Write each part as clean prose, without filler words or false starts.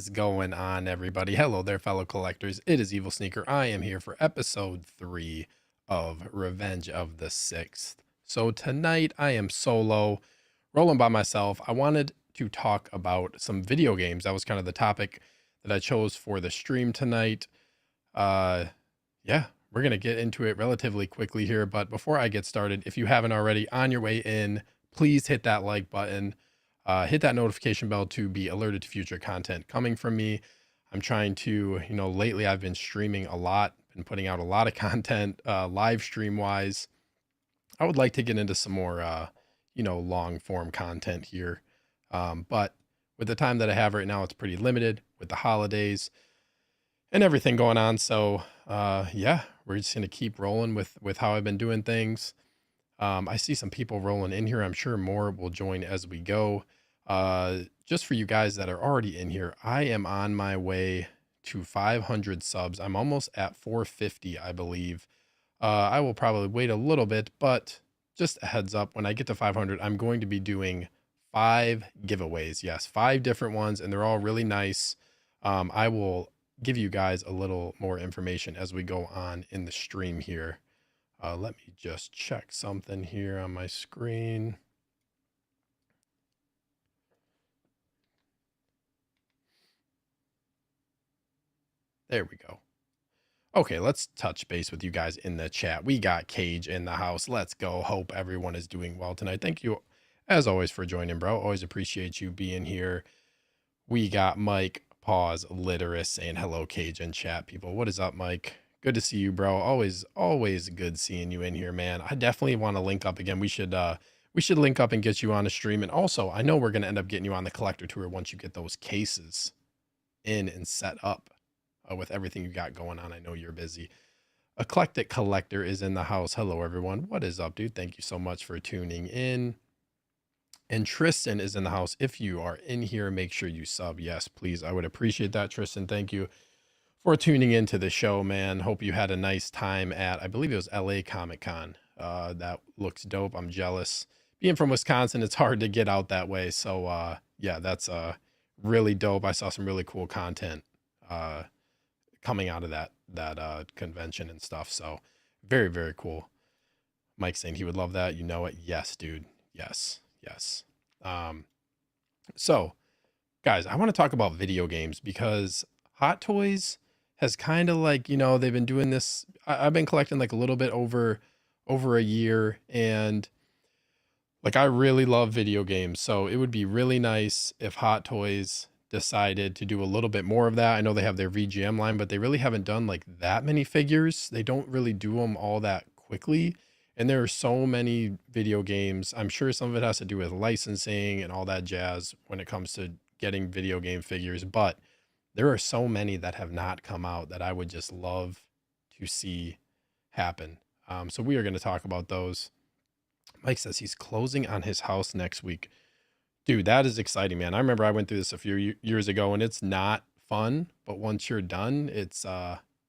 is going on, everybody? Hello there, fellow collectors. It is Evil Sneaker. I am here for episode 3 of Revenge of the Sixth. So tonight I am solo, rolling by myself. I wanted to talk about some video games. That was kind of the topic that I chose for the stream tonight. Uh, yeah, we're gonna get into it relatively quickly here. But before I get started, if you haven't already, on your way in, please hit that like button. Hit that notification bell to be alerted to future content coming from me. I'm trying to, lately I've been streaming a lot, been putting out a lot of content, live stream wise. I would like to get into some more, long form content here. But with the time that I have right now, it's pretty limited with the holidays and everything going on. So, yeah, we're just going to keep rolling with how I've been doing things. I see some people rolling in here. I'm sure more will join as we go. Just for you guys that are already in here, I am on my way to 500 subs. I'm almost at 450, I believe. I will probably wait a little bit, but just a heads up, when I get to 500, I'm going to be doing 5 giveaways. Yes, 5 different ones, and they're all really nice. I will give you guys a little more information as we go on in the stream here. Let me just check something here on my screen. There we go. Okay, let's touch base with you guys in the chat. We got Cage in the house. Let's go. Hope everyone is doing well tonight. Thank you, as always, for joining, bro. Always appreciate you being here. We got Mike, pause, Literus, saying hello, Cage in chat, people. What is up, Mike? Good to see you, bro. Always good seeing you in here, man. I definitely want to link up again. We should link up and get you on a stream. And also, I know we're going to end up getting you on the collector tour once you get those cases in and set up with everything you got going on. I know you're busy. Eclectic Collector is in the house. Hello, everyone. What is up, dude? Thank you so much for tuning in. And Tristan is in the house. If you are in here, make sure you sub. Yes, please. I would appreciate that, Tristan. Thank you for tuning into the show, man. Hope you had a nice time at, I believe it was LA Comic Con. That looks dope. I'm jealous. Being from Wisconsin, it's hard to get out that way. So yeah, that's really dope. I saw some really cool content coming out of that convention and stuff. So very cool. Mike saying he would love that. You know it. Yes, dude. Yes. So guys, I want to talk about video games because Hot Toys has kind of like, they've been doing this. I've been collecting like a little bit over a year, and like I really love video games. So it would be really nice if Hot Toys decided to do a little bit more of that. I know they have their VGM line, but they really haven't done like that many figures. They don't really do them all that quickly. And there are so many video games. I'm sure some of it has to do with licensing and all that jazz when it comes to getting video game figures, but there are so many that have not come out that I would just love to see happen. So we are going to talk about those. Mike says he's closing on his house next week. Dude, that is exciting, man. I remember I went through this a few years ago, and it's not fun, but once you're done, it's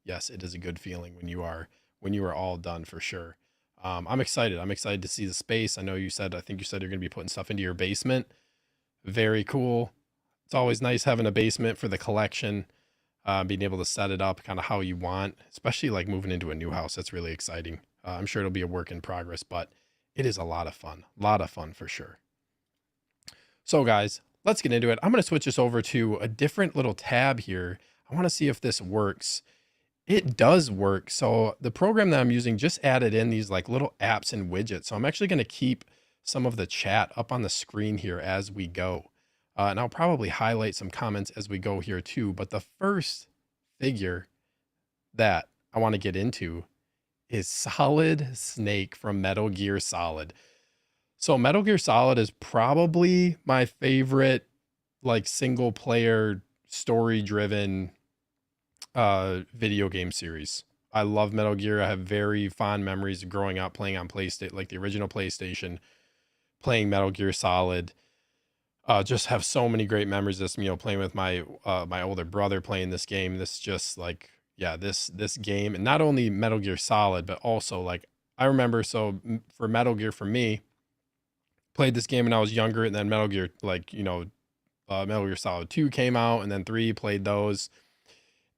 yes, it is a good feeling when you are all done, for sure. I'm excited. I'm excited to see the space. I think you said you're going to be putting stuff into your basement. Very cool. It's always nice having a basement for the collection, being able to set it up kind of how you want, especially like moving into a new house. That's really exciting. I'm sure it'll be a work in progress, but it is a lot of fun. A lot of fun for sure. So guys, let's get into it. I'm going to switch this over to a different little tab here. I want to see if this works. It does work. So the program that I'm using just added in these like little apps and widgets. So I'm actually going to keep some of the chat up on the screen here as we go. And I'll probably highlight some comments as we go here too. But the first figure that I want to get into is Solid Snake from Metal Gear Solid. So Metal Gear Solid is probably my favorite like single player story driven video game series. I love Metal Gear. I have very fond memories of growing up playing on PlayStation, like the original PlayStation, playing Metal Gear Solid. Just have so many great memories of this, playing with my older brother playing this game. This just like, yeah, this game, and not only Metal Gear Solid, but also like I remember, for Metal Gear, for me, played this game when I was younger, and then Metal Gear, like, Metal Gear Solid 2 came out, and then 3, played those.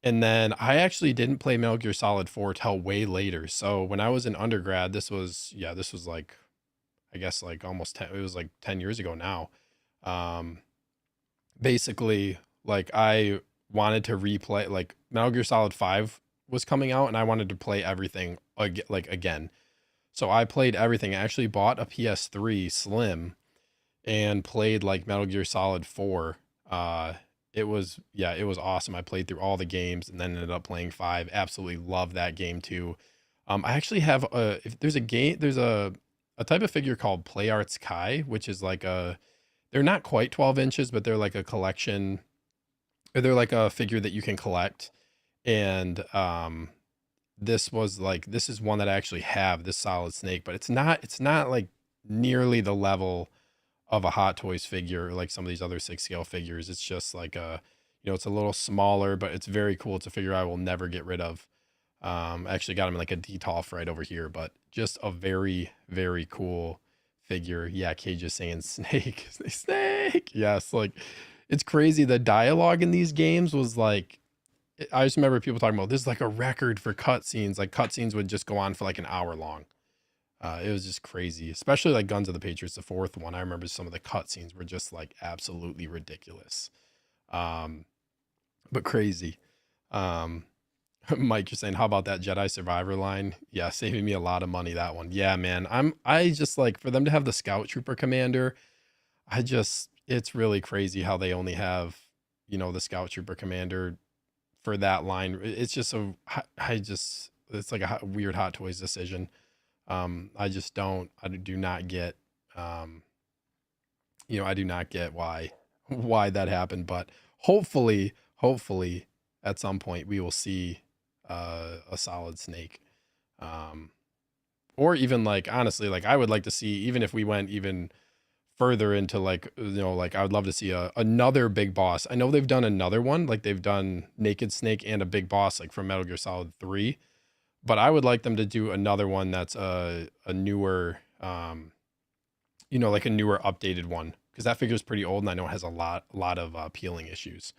And then I actually didn't play Metal Gear Solid 4 till way later. So when I was in undergrad, this was like, I guess like almost 10, it was like 10 years ago now. Um, Basically, like I wanted to replay, like Metal Gear Solid 5 was coming out and I wanted to play everything like again. So I played everything. I actually bought a PS3 Slim and played like Metal Gear Solid 4. It was, yeah, it was awesome. I played through all the games and then ended up playing 5. Absolutely love that game too. I actually have a, if there's a game, there's a type of figure called Play Arts Kai, which is like a, they're not quite 12 inches, but they're like a collection, or they're like a figure that you can collect. And this was like, this is one that I actually have, this Solid Snake, but it's not like nearly the level of a Hot Toys figure like some of these other 6 scale figures. It's just like a, it's a little smaller, but it's very cool. It's a figure I will never get rid of. I actually got him in like a detolf right over here, but just a very, very cool figure. Yeah, Cage is saying snake, snake. Yes, like it's crazy. The dialogue in these games was like, I just remember people talking about this is like a record for cutscenes. Like cutscenes would just go on for like an hour long. It was just crazy, especially like Guns of the Patriots, the fourth one. I remember some of the cutscenes were just like absolutely ridiculous, um, but crazy. Um, Mike, you're saying, how about that Jedi Survivor line? Yeah, saving me a lot of money, that one. Yeah, man. I just like for them to have the Scout Trooper Commander, it's really crazy how they only have, the Scout Trooper Commander for that line. It's just it's like a weird Hot Toys decision. I do not get, um, I do not get why that happened, but hopefully at some point we will see a Solid Snake. Um, or even like honestly, like I would like to see, even if we went even further into like, like I would love to see another big boss. I know they've done another one, like they've done Naked Snake and a big boss like from Metal Gear Solid 3, but I would like them to do another one that's a newer, like a newer updated one, because that figure is pretty old and I know it has a lot of peeling issues.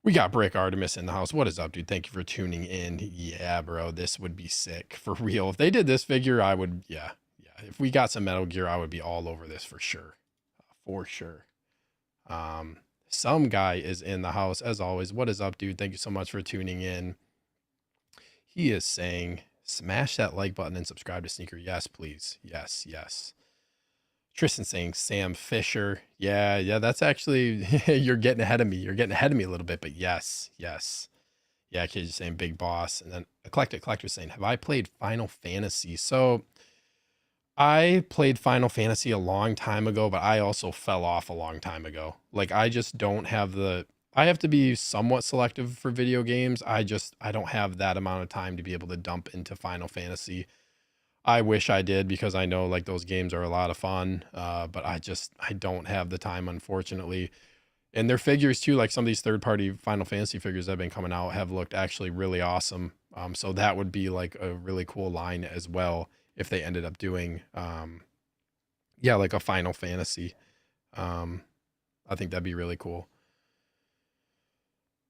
We got Brick Artemis in the house. What is up, dude? Thank you for tuning in. Yeah, bro, this would be sick for real. If they did this figure, I would, yeah. If we got some Metal Gear, I would be all over this for sure, for sure. Some guy is in the house as always. What is up, dude? Thank you so much for tuning in. He is saying, smash that like button and subscribe to Sneaker. Yes, please. Yes, yes. Tristan saying Sam Fisher. Yeah, that's actually, you're getting ahead of me. You're getting ahead of me a little bit, but yes. Yeah, kids saying Big Boss. And then Eclectic Collector saying, have I played Final Fantasy? So I played Final Fantasy a long time ago, but I also fell off a long time ago. Like I just don't have I have to be somewhat selective for video games. I don't have that amount of time to be able to dump into Final Fantasy. I wish I did because I know like those games are a lot of fun. But I don't have the time, unfortunately. And their figures too, like some of these third-party Final Fantasy figures that have been coming out have looked actually really awesome. So that would be like a really cool line as well if they ended up doing, like a Final Fantasy. I think that'd be really cool.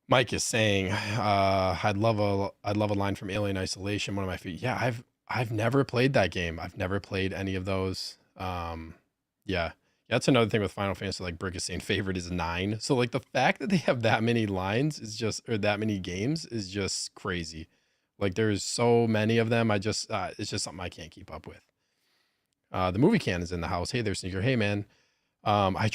Mike is saying, I'd love a line from Alien Isolation. One of my feet. Yeah, I've never played that game. I've never played any of those. Yeah. That's another thing with Final Fantasy, like Brick is saying favorite is 9. So like the fact that they have that many lines is just, or that many games is just crazy. Like there's so many of them. It's just something I can't keep up with. The movie can is in the house. Hey there, Sneaker. Hey man. I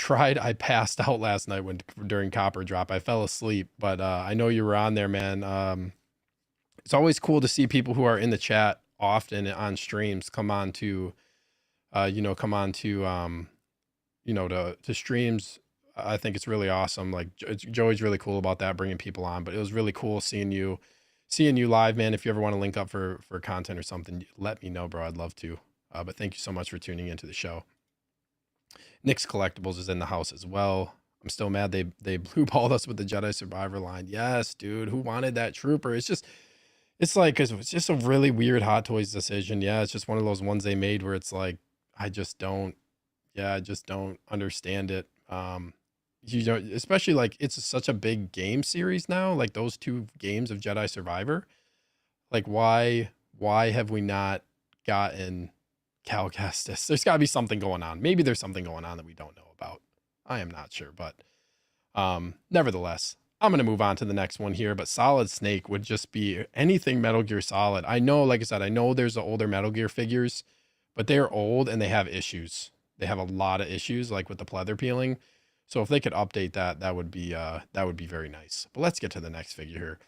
passed out last night during Copper Drop. I fell asleep, but I know you were on there, man. It's always cool to see people who are in the chat often on streams come on to, to streams. I think it's really awesome. Like Joey's really cool about that, bringing people on, but it was really cool seeing you live, man. If you ever want to link up for content or something, let me know, bro. I'd love to. But thank you so much for tuning into the show. Nick's Collectibles is in the house as well. I'm still mad they blue balled us with the Jedi Survivor line. Yes, dude. Who wanted that trooper? It's just a really weird Hot Toys decision. Yeah, it's just one of those ones they made where it's like I just don't understand it. you know, especially like it's such a big game series now, like those two games of Jedi Survivor. Like why have we not gotten Cal Kestis? There's got to be something going on. Maybe there's something going on that we don't know about. I am not sure, but nevertheless, I'm gonna move on to the next one here. But Solid Snake would just be anything Metal Gear Solid. I know, like I said, I know there's the older Metal Gear figures, but they're old and they have issues. They have a lot of issues, like with the pleather peeling. So if they could update that, that would be very nice. But let's get to the next figure here.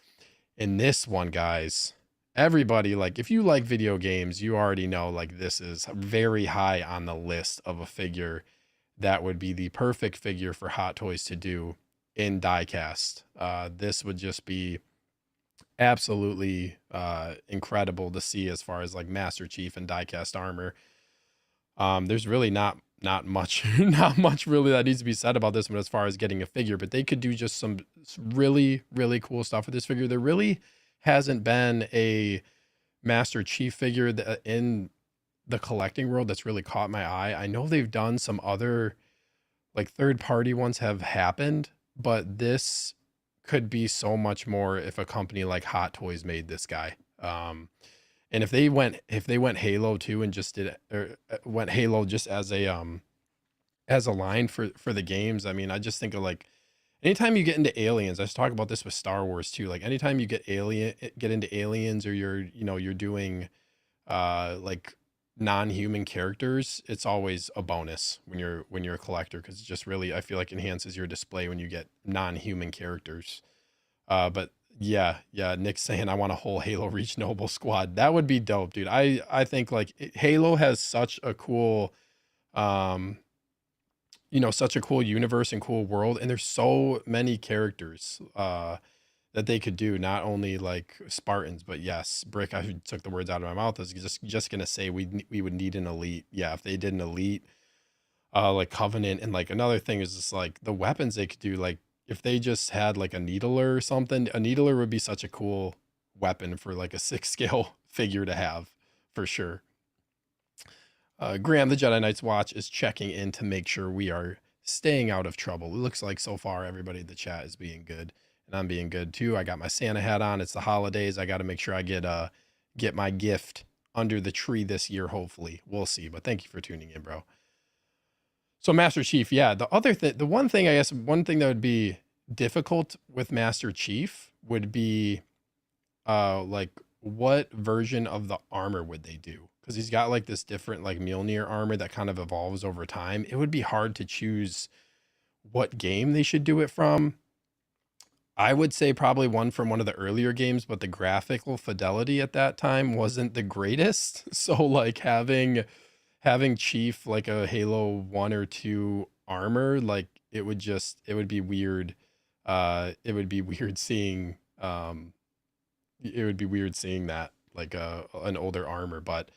In this one, guys, everybody, like if you like video games, you already know like this is very high on the list of a figure that would be the perfect figure for Hot Toys to do in diecast. This would just be absolutely incredible to see as far as like Master Chief and diecast armor. There's really not much not much really that needs to be said about this one as far as getting a figure, but they could do just some really cool stuff with this figure. There really hasn't been a Master Chief figure that in the collecting world that's really caught my eye. I know they've done some other like third party ones have happened, but this could be so much more if a company like Hot Toys made this guy. And if they went Halo too and just did or went Halo just as a line for the games. I mean, I just think of like anytime you get into aliens, I was talking about this with Star Wars too. Like anytime you get into aliens or you're doing like non-human characters, it's always a bonus when you're a collector because it just really I feel like enhances your display when you get non-human characters. But yeah, Nick's saying I want a whole Halo Reach Noble squad. That would be dope, dude. I think like Halo has such a cool um such a cool universe and cool world, and there's so many characters that they could do, not only like Spartans, but yes, Brick, I took the words out of my mouth. I was just gonna say we would need an elite. Yeah, if they did an elite like Covenant, and like another thing is just like the weapons they could do, like if they just had like a needler or something. A needler would be such a cool weapon for like a 6 scale figure to have for sure. Graham, the Jedi Knight's watch, is checking in to make sure we are staying out of trouble. It looks like so far everybody in the chat is being good, and I'm being good too. I got my Santa hat on. It's the holidays. I got to make sure I get my gift under the tree this year. Hopefully, we'll see. But thank you for tuning in, bro. So Master Chief, yeah. The one thing I guess one thing that would be difficult with Master Chief would be like what version of the armor would they do? Because he's got like this different like Mjolnir armor that kind of evolves over time. It would be hard to choose what game they should do it from. I would say probably one from one of the earlier games, but the graphical fidelity at that time wasn't the greatest. So like having Chief like a Halo 1 or 2 armor, like it would be weird. It would be weird seeing it would be weird seeing that like an older armor, but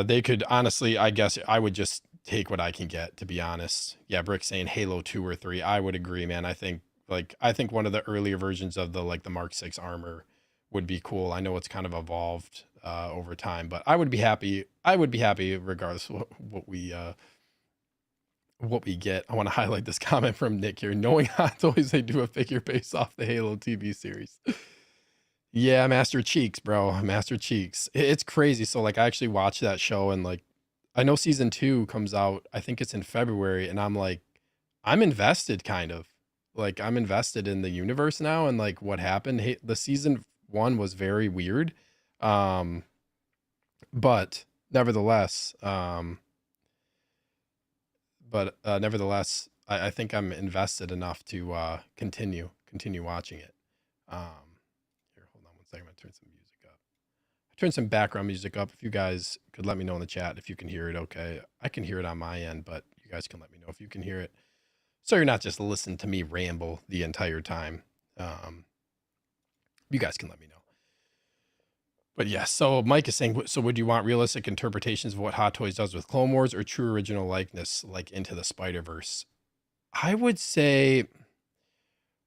they could honestly, I guess I would just take what I can get, to be honest. Yeah, Brick saying Halo 2 or 3. I would agree, man. I think one of the earlier versions of the Mark 6 armor would be cool. I know it's kind of evolved over time, but I would be happy. I would be happy regardless of what we get. I want to highlight this comment from Nick here. Knowing Hot Toys, they do a figure based off the Halo TV series. Yeah, Master Cheeks, bro. Master Cheeks. It's crazy. So like I actually watched that show, and like I know season 2 comes out, I think it's in February, and I'm like I'm invested kind of. Like I'm invested in the universe now and like what happened. Hey, the season 1 was very weird. Um but nevertheless, I think I'm invested enough to continue watching it. Here, hold on one second. I'm gonna turn some music up. I turned some background music up. If you guys could let me know in the chat if you can hear it, okay. I can hear it on my end, but you guys can let me know if you can hear it. So you're not just listening to me ramble the entire time. You guys can let me know. But yeah, so Mike is saying, so would you want realistic interpretations of what Hot Toys does with Clone Wars or true original likeness, like Into the Spider-Verse? I would say,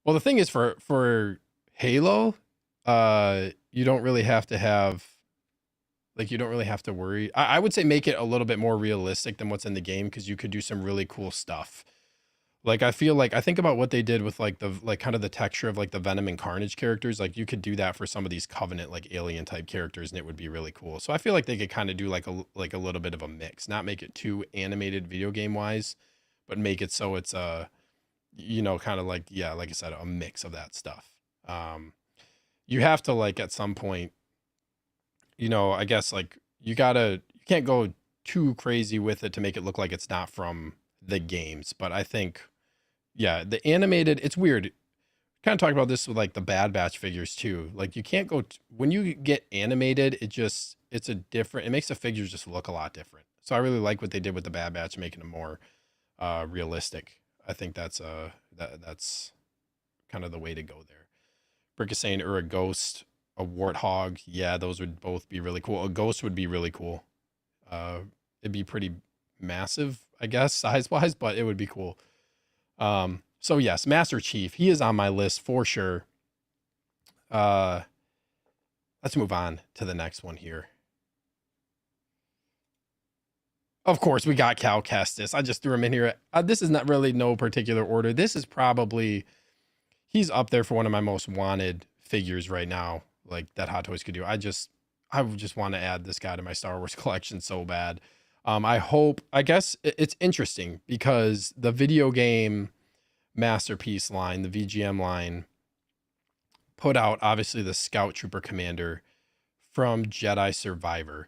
well, the thing is for Halo, you don't really have to have, like, you don't really have to worry. I would say make it a little bit more realistic than what's in the game because you could do some really cool stuff. Like, I feel like I think about what they did with, like, the like, kind of the texture of, like, the Venom and Carnage characters, like, you could do that for some of these Covenant, like, alien type characters, and it would be really cool. So I feel like they could kinda do, like, a little bit of a mix, not make it too animated video game-wise, but make it so it's, kinda like yeah, like I said, a mix of that stuff. You have to, like, at some point, I guess, like, you can't go too crazy with it to make it look like it's not from the games, but I think yeah, the animated it's weird. Kind of talk about this with like the Bad Batch figures too. Like you can't go when you get animated, it's a different it makes the figures just look a lot different. So I really like what they did with the Bad Batch, making them more realistic. I think that's kind of the way to go there. Brick is saying or a ghost, a warthog. Yeah, those would both be really cool. A ghost would be really cool. Uh it'd be pretty massive, I guess, size wise, but it would be cool. So yes, Master Chief, he is on my list for sure. Uh, let's move on to the next one here. Of course, we got Cal Kestis. I just threw him in here. This is not really no particular order. This is probably he's up there for one of my most wanted figures right now, like that Hot Toys could do. I would just want to add this guy to my Star Wars collection so bad. I guess it's interesting because the video game masterpiece line, the VGM line, put out obviously the Scout Trooper Commander from Jedi Survivor.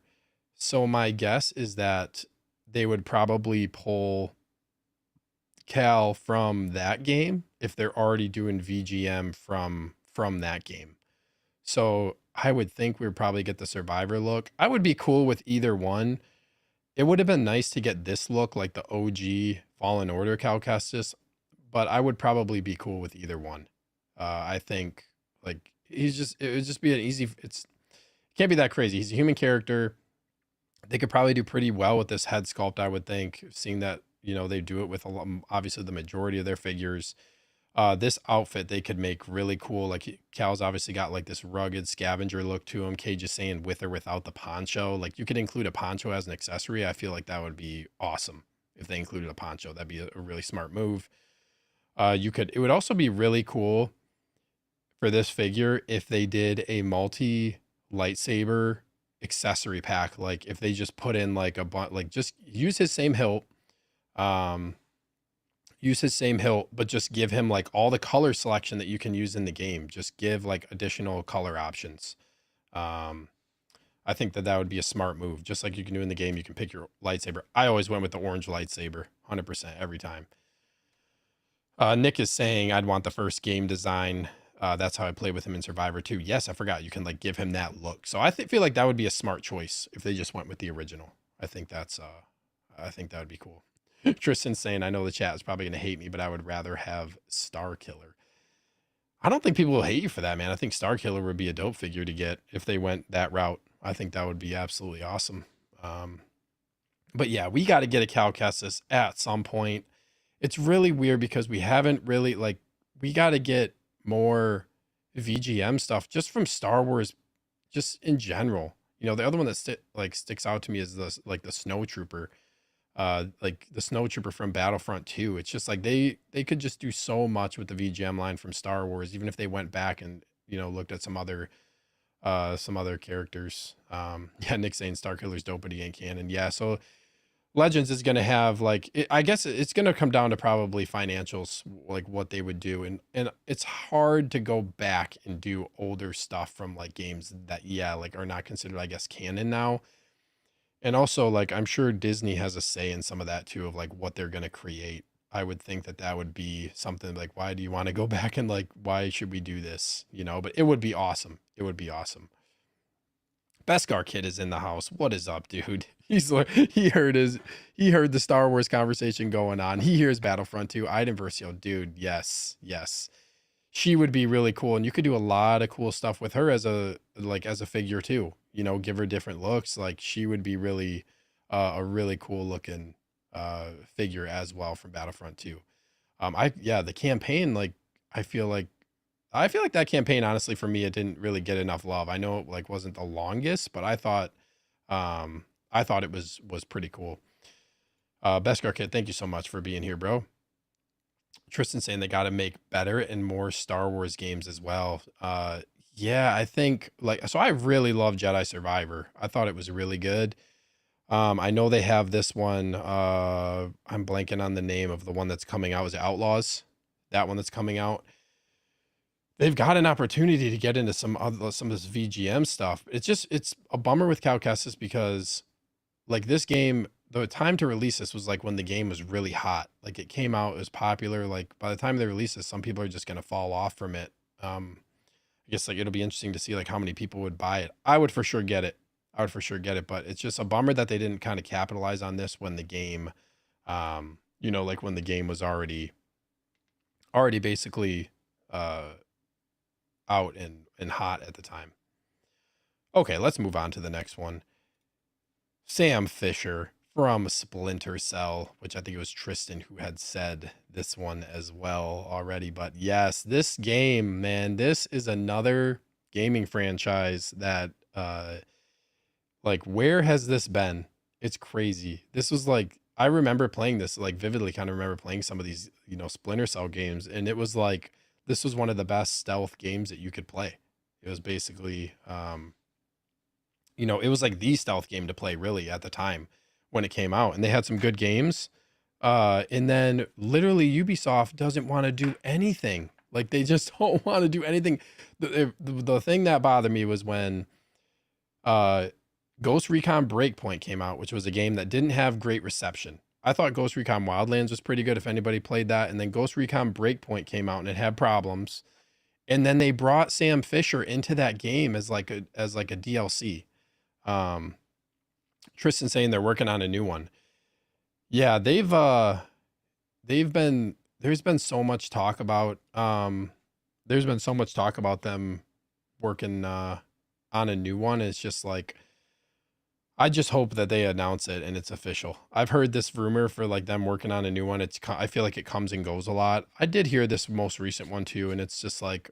So my guess is that they would probably pull Cal from that game if they're already doing VGM from that game. So I would think we would probably get the Survivor look. I would be cool with either one. It would have been nice to get this look like the OG Fallen Order Cal Kestis, but I would probably be cool with either one. I think like it would just be an easy. It can't be that crazy. He's a human character. They could probably do pretty well with this head sculpt. I would think, seeing that they do it with a lot, obviously the majority of their figures. This outfit they could make really cool. Like Cal's obviously got like this rugged scavenger look to him. Cage is saying with or without the poncho. Like you could include a poncho as an accessory. I feel like that would be awesome if they included a poncho. That'd be a really smart move. It would also be really cool for this figure if they did a multi lightsaber accessory pack. Like if they just put in like like just use his same hilt, um, but just give him like all the color selection that you can use in the game. Just give like additional color options. Um, I think that would be a smart move. Just like you can do in the game, you can pick your lightsaber. I always went with the orange lightsaber, 100% every time. Nick is saying I'd want the first game design. That's how I play with him in Survivor too. Yes, I forgot you can like give him that look. So feel like that would be a smart choice if they just went with the original. I think that would be cool. Tristan's saying I know the chat is probably going to hate me, but I would rather have Star Killer. I don't think people will hate you for that, man. I think Star Killer would be a dope figure to get if they went that route. I think that would be absolutely awesome. But yeah, we got to get a Cal Kestis at some point. It's really weird because we haven't really we got to get more VGM stuff just from Star Wars, just in general. The other one that sticks out to me is the Snow Trooper, like the Snow Trooper from Battlefront 2. It's just like they could just do so much with the VGM line from Star Wars, even if they went back and looked at some other characters. Yeah, Nick saying Star Killer's dope, but he ain't canon. Yeah, so Legends is going to have I guess it's going to come down to probably financials, like what they would do. And it's hard to go back and do older stuff from like games that, yeah, like are not considered, I guess, canon now. And also like, I'm sure Disney has a say in some of that too, of like what they're going to create. I would think that would be something like, why do you want to go back and like, why should we do this? But it would be awesome. It would be awesome. Beskar Kid is in the house. What is up, dude? He's like, he heard the Star Wars conversation going on. He hears Battlefront 2. Iden Versio, dude. Yes. She would be really cool. And you could do a lot of cool stuff with her as a figure too. Give her different looks. Like she would be really a really cool looking figure as well from Battlefront 2. The campaign, like I feel like that campaign, honestly, for me, it didn't really get enough love. I know it wasn't the longest, but I thought it was pretty cool. Beskar Kid, thank you so much for being here, bro. Tristan saying they got to make better and more Star Wars games as well. Yeah, I think like so. I really love Jedi Survivor. I thought it was really good. I know they have this one. I'm blanking on the name of the one that's coming out. Is it Outlaws? That one that's coming out. They've got an opportunity to get into some of this VGM stuff. It's a bummer with Cal Kestis because like this game, the time to release this was like when the game was really hot. Like it came out, it was popular. Like by the time they release this, some people are just gonna fall off from it. I guess like it'll be interesting to see like how many people would buy it. I would for sure get it. I would for sure get it, but it's just a bummer that they didn't kind of capitalize on this when the game, like when the game was already basically uh out and hot at the time. Okay, let's move on to the next one. Sam Fisher from Splinter Cell, which I think it was Tristan who had said this one as well already. But yes, this game, man, this is another gaming franchise that like where has this been? It's crazy. This was like I remember playing this like vividly kind of remember playing some of these, Splinter Cell games and it was like this was one of the best stealth games that you could play. It was basically it was like the stealth game to play really at the time when it came out and they had some good games. And then literally Ubisoft doesn't want to do anything. Like they just don't want to do anything. The thing that bothered me was when Ghost Recon Breakpoint came out, which was a game that didn't have great reception. I thought Ghost Recon Wildlands was pretty good if anybody played that. And then Ghost Recon Breakpoint came out and it had problems. And then they brought Sam Fisher into that game as like a DLC. Um, Tristan saying they're working on a new one. Yeah, they've been there's been so much talk about them working on a new one. It's just like I just hope that they announce it and it's official. I've heard this rumor for like them working on a new one. I feel like it comes and goes a lot. I did hear this most recent one too, and it's just like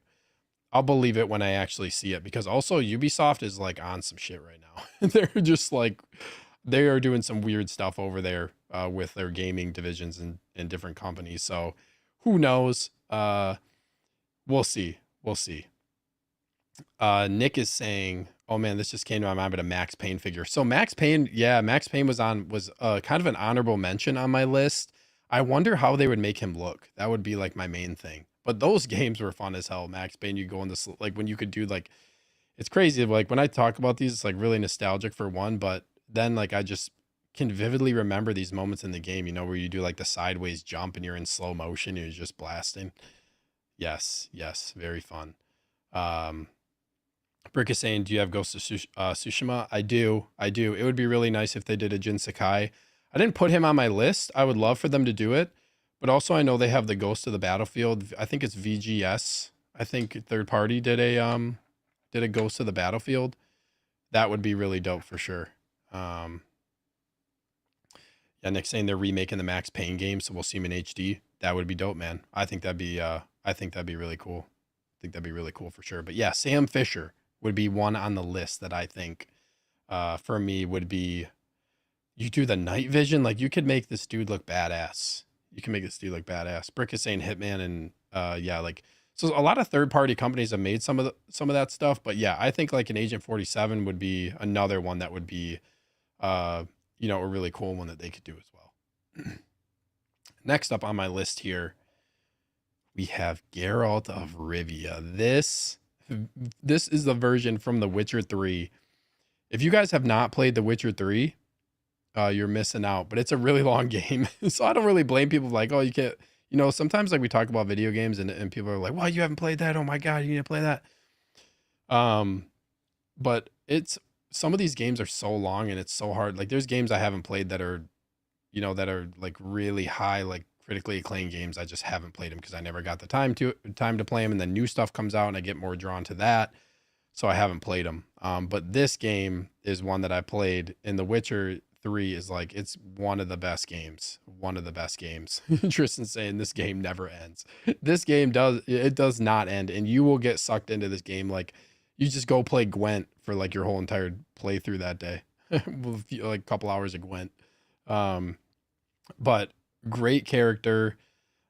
I'll believe it when I actually see it because also Ubisoft is like on some shit right now. They're just like they are doing some weird stuff over there with their gaming divisions and different companies. So who knows? We'll see. We'll see. Nick is saying, "Oh man, this just came to my mind, but a Max Payne figure." So Max Payne, yeah, Max Payne was kind of an honorable mention on my list. I wonder how they would make him look. That would be like my main thing. But those games were fun as hell. Max Payne, you go in this like when you could do like it's crazy. Like when I talk about these, it's like really nostalgic for one, but then like I just can vividly remember these moments in the game, where you do like the sideways jump and you're in slow motion and you're just blasting. Yes, yes, very fun. Um, Brick is saying, "Do you have Ghost of Tsushima?" I do. I do. It would be really nice if they did a Jin Sakai. I didn't put him on my list. I would love for them to do it, but also I know they have the Ghost of the Battlefield. I think it's VGS. I think third party did a Ghost of the Battlefield. That would be really dope for sure. Um, yeah, Nick's saying they're remaking the Max Payne game, so we'll see him in HD. That would be dope, man. I think that'd be really cool. I think that'd be really cool for sure. But yeah, Sam Fisher would be one on the list that I think for me would be you do the night vision, like you could make this dude look badass. You can make this dude look badass. Brick is saying Hitman and yeah, like so a lot of third party companies have made some of that stuff, but yeah, I think like an Agent 47 would be another one that would be a really cool one that they could do as well. Next up on my list here, we have Geralt of Rivia. This is the version from The Witcher 3. If you guys have not played The Witcher 3, you're missing out, but it's a really long game. So I don't really blame people like, oh, you can't, sometimes like we talk about video games and people are like, well, you haven't played that. Oh my God, you need to play that. But some of these games are so long and it's so hard. Like there's games I haven't played that are, that are like really high, like critically acclaimed games. I just haven't played them because I never got the time to play them. And then new stuff comes out and I get more drawn to that. So I haven't played them. But this game is one that I played, and The Witcher 3 is like, it's one of the best games. One of the best games. Tristan's saying this game never ends. This game does not end, and you will get sucked into this game. Like you just go play Gwent for like your whole entire playthrough that day. Like a couple hours of Gwent. But great character.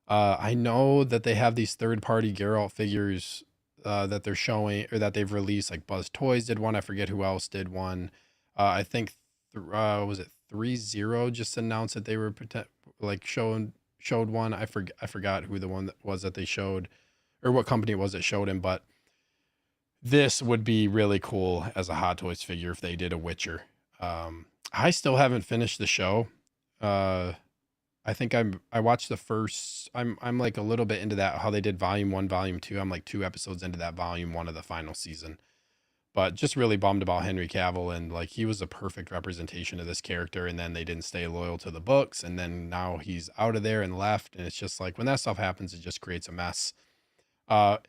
I know that they have these third-party Geralt figures that they're showing or that they've released. Like Buzz Toys did one. I forget who else did one. I think was it 3-0 just announced that they were like showed one. I forgot who the one that was that they showed or what company it was that showed him, but this would be really cool as a Hot Toys figure if they did a Witcher. I still haven't finished the show. Uh, I think I watched the first. I'm like a little bit into that. How they did Volume 1, Volume 2. I'm like 2 episodes into that Volume 1 of the final season. But just really bummed about Henry Cavill and like he was a perfect representation of this character, and then they didn't stay loyal to the books, and then now he's out of there and left, and it's just like when that stuff happens, it just creates a mess.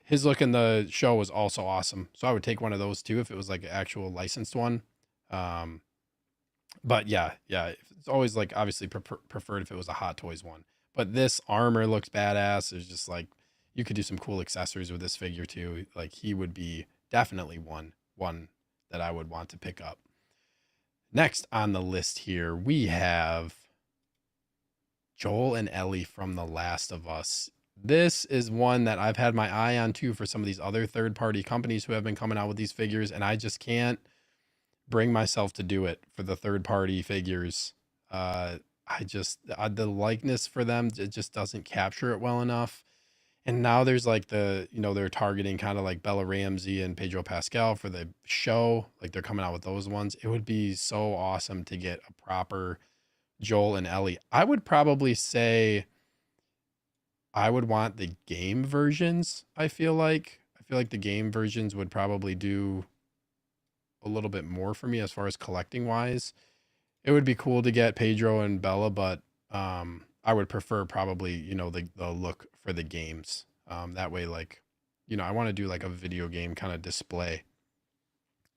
His look in the show was also awesome. So I would take one of those too if it was like an actual licensed one. Um, but yeah, it's always like obviously preferred if it was a Hot Toys one. But this armor looks badass. It's just like you could do some cool accessories with this figure too. Like he would be definitely one that I would want to pick up. Next on the list here, we have Joel and Ellie from The Last of Us. This is one that I've had my eye on too for some of these other third party companies who have been coming out with these figures, and I just can't bring myself to do it for the third party figures. I just the likeness for them, it just doesn't capture it well enough. And now there's like they're targeting kind of like Bella Ramsey and Pedro Pascal for the show. Like they're coming out with those ones. It would be so awesome to get a proper Joel and Ellie. I would probably say I would want the game versions. I feel like the game versions would probably do a little bit more for me as far as collecting wise. It would be cool to get Pedro and Bella, but I would prefer probably, the look for the games. That way, like, I want to do like a video game kind of display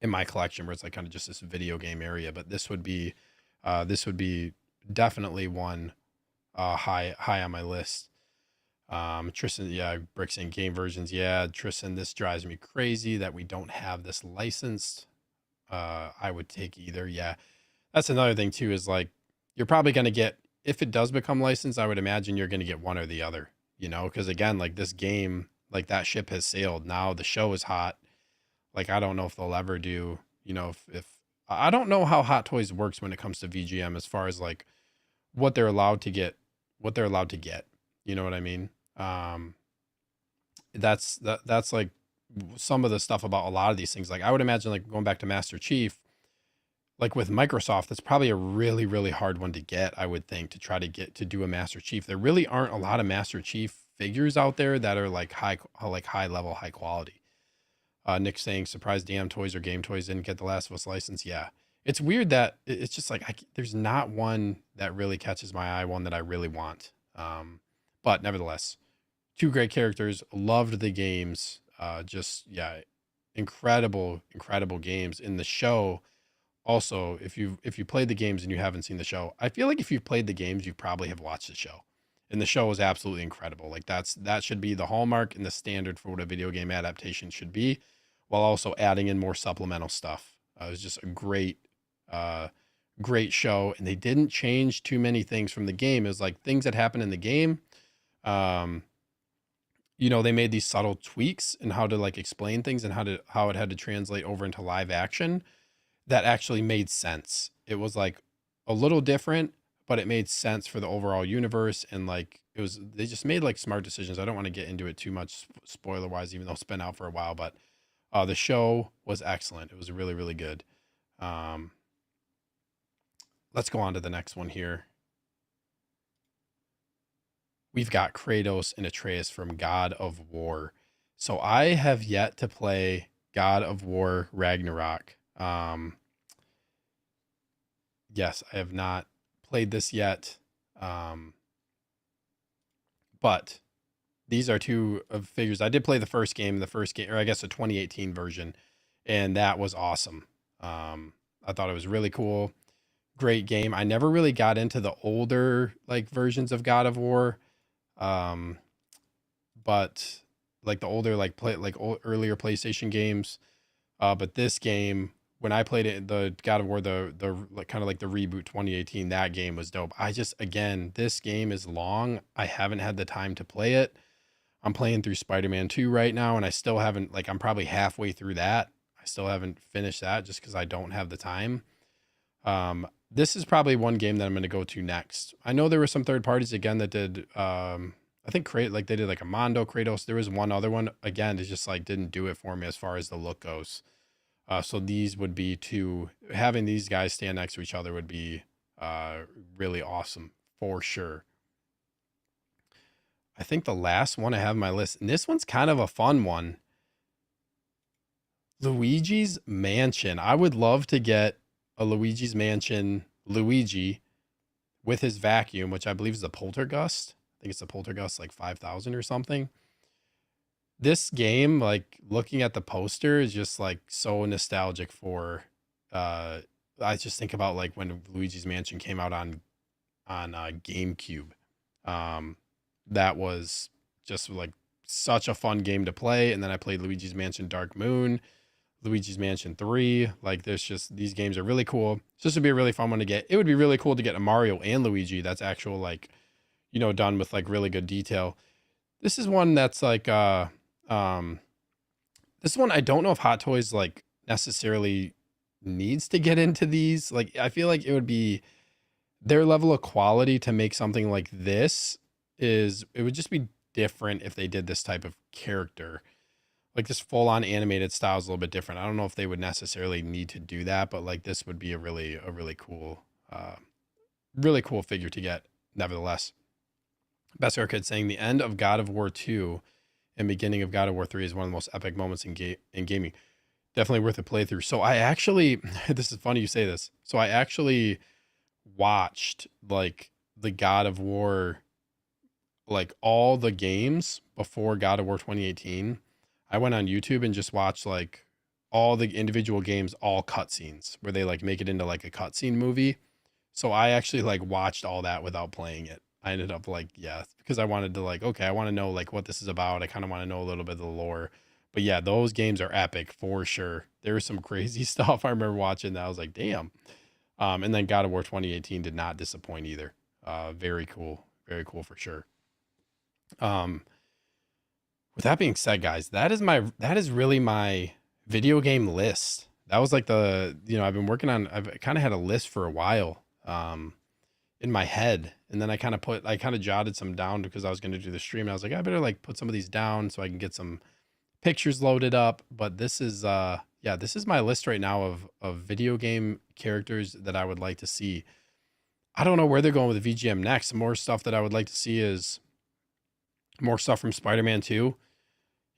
in my collection where it's like kind of just this video game area. But this would be definitely one high on my list. Tristan, yeah, Bricks and game versions. Yeah, Tristan, this drives me crazy that we don't have this licensed. I would take either. Yeah, that's another thing too, is like you're probably going to get, if it does become licensed, I would imagine you're going to get one or the other, because again, like this game, like that ship has sailed. Now the show is hot. Like, I don't know if they'll ever do, if I don't know how Hot Toys works when it comes to VGM as far as like what they're allowed to get, what they're allowed to get. You know what I mean? Um, that's like some of the stuff about a lot of these things. Like I would imagine like going back to Master Chief, like with Microsoft, that's probably a really, really hard one to get, I would think, to try to get to do a Master Chief. There really aren't a lot of Master Chief figures out there that are like high level, high quality. Nick saying, surprised damn toys or game toys didn't get the Last of Us license. Yeah. It's weird that it's just like, there's not one that really catches my eye, one that I really want. But nevertheless, two great characters, loved the games. Just, yeah, incredible games in the show. Also, if you played the games and you haven't seen the show, I feel like if you've played the games, you probably have watched the show. And the show is absolutely incredible. Like that should be the hallmark and the standard for what a video game adaptation should be, while also adding in more supplemental stuff. It was just a uh, great show, and they didn't change too many things from the game. It was like things that happened in the game. Um, they made these subtle tweaks in how to like explain things and how it had to translate over into live action that actually made sense. It was like a little different, but it made sense for the overall universe. And like they just made like smart decisions. I don't want to get into it too much spoiler wise, even though it's been out for a while, but the show was excellent. It was really, really good. Um, let's go on to the next one here. We've got Kratos and Atreus from God of War. So I have yet to play God of War Ragnarok. Yes, I have not played this yet. Um, but these are two of figures. I did play the first game, or I guess a 2018 version, and that was awesome. I thought it was really cool. Great game. I never really got into the older like versions of God of War. Um, but like the older like earlier PlayStation games. But this game when I played it, the God of War, the like kind of like the reboot 2018, that game was dope. I just again, this game is long. I haven't had the time to play it. I'm playing through Spider-Man 2 right now, and I still haven't like I'm probably halfway through that. I still haven't finished that just because I don't have the time. This is probably one game that I'm going to go to next. I know there were some third parties again that did I think create like they did like a Mondo Kratos. There was one other one again, it just like didn't do it for me as far as the look goes. So these would be two, having these guys stand next to each other would be really awesome for sure. I think the last one I have on my list, and this one's kind of a fun one. Luigi's Mansion. I would love to get a Luigi's Mansion Luigi with his vacuum, which I believe is the Poltergust. I think it's the Poltergust like 5000 or something. This game, like looking at the poster, is just like so nostalgic for I just think about like when Luigi's Mansion came out on GameCube. Um that was just like such a fun game to play. And then I played Luigi's Mansion Dark Moon, Luigi's Mansion 3. Like there's just these games are really cool. So this would be a really fun one to get. It would be really cool to get a Mario and Luigi that's actual like, done with like really good detail. This is one that's like um this one I don't know if Hot Toys like necessarily needs to get into these. Like I feel like it would be their level of quality to make something like this is it would just be different if they did this type of character. Like this full on animated style is a little bit different. I don't know if they would necessarily need to do that, but like this would be a really cool really cool figure to get nevertheless. Best Kid saying the end of God of War 2 and beginning of God of War 3 is one of the most epic moments in gaming. Definitely worth a playthrough. So I actually this is funny you say this. So I actually watched like the God of War, like all the games before God of War 2018. I went on YouTube and just watched like all the individual games, all cutscenes where they like make it into like a cutscene movie. So I actually like watched all that without playing it. I ended up like, yeah, because I wanted to like, okay, I want to know like what this is about. I kind of want to know a little bit of the lore. But yeah, those games are epic for sure. There was some crazy stuff I remember watching that I was like, damn. And then God of War 2018 did not disappoint either. Very cool. Very cool for sure. Um, with that being said, guys, that is really my video game list. That was like I've been working on, I've kind of had a list for a while in my head. And then I kind of jotted some down because I was going to do the stream. And I was like, I better like put some of these down so I can get some pictures loaded up. But this is, yeah, this is my list right now of video game characters that I would like to see. I don't know where they're going with the VGM next. Some more stuff that I would like to see is more stuff from Spider-Man 2.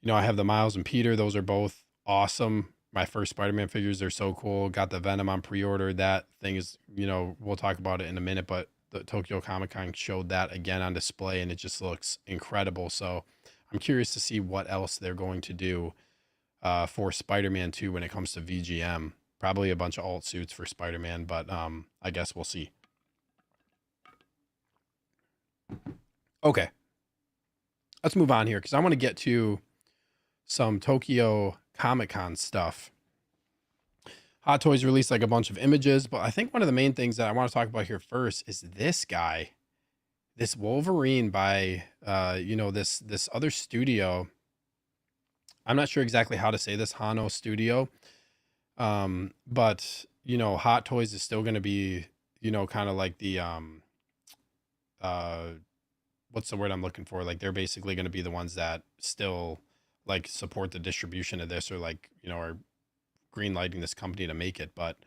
I have the Miles and Peter. Those are both awesome. My first Spider-Man figures, they're so cool. Got the Venom on pre-order. That thing is, we'll talk about it in a minute, but the Tokyo Comic Con showed that again on display and it just looks incredible. So I'm curious to see what else they're going to do for Spider-Man 2 when it comes to VGM. Probably a bunch of alt suits for Spider-Man, but I guess we'll see. Okay. Let's move on here because I want to get to some Tokyo Comic Con stuff. Hot Toys released like a bunch of images, but I think one of the main things that I want to talk about here first is this guy, this Wolverine by, this other studio. I'm not sure exactly how to say this, Hano Studio. But, Hot Toys is still going to be, kind of like the, what's the word I'm looking for? Like they're basically going to be the ones that still like support the distribution of this or like, are green lighting this company to make it. But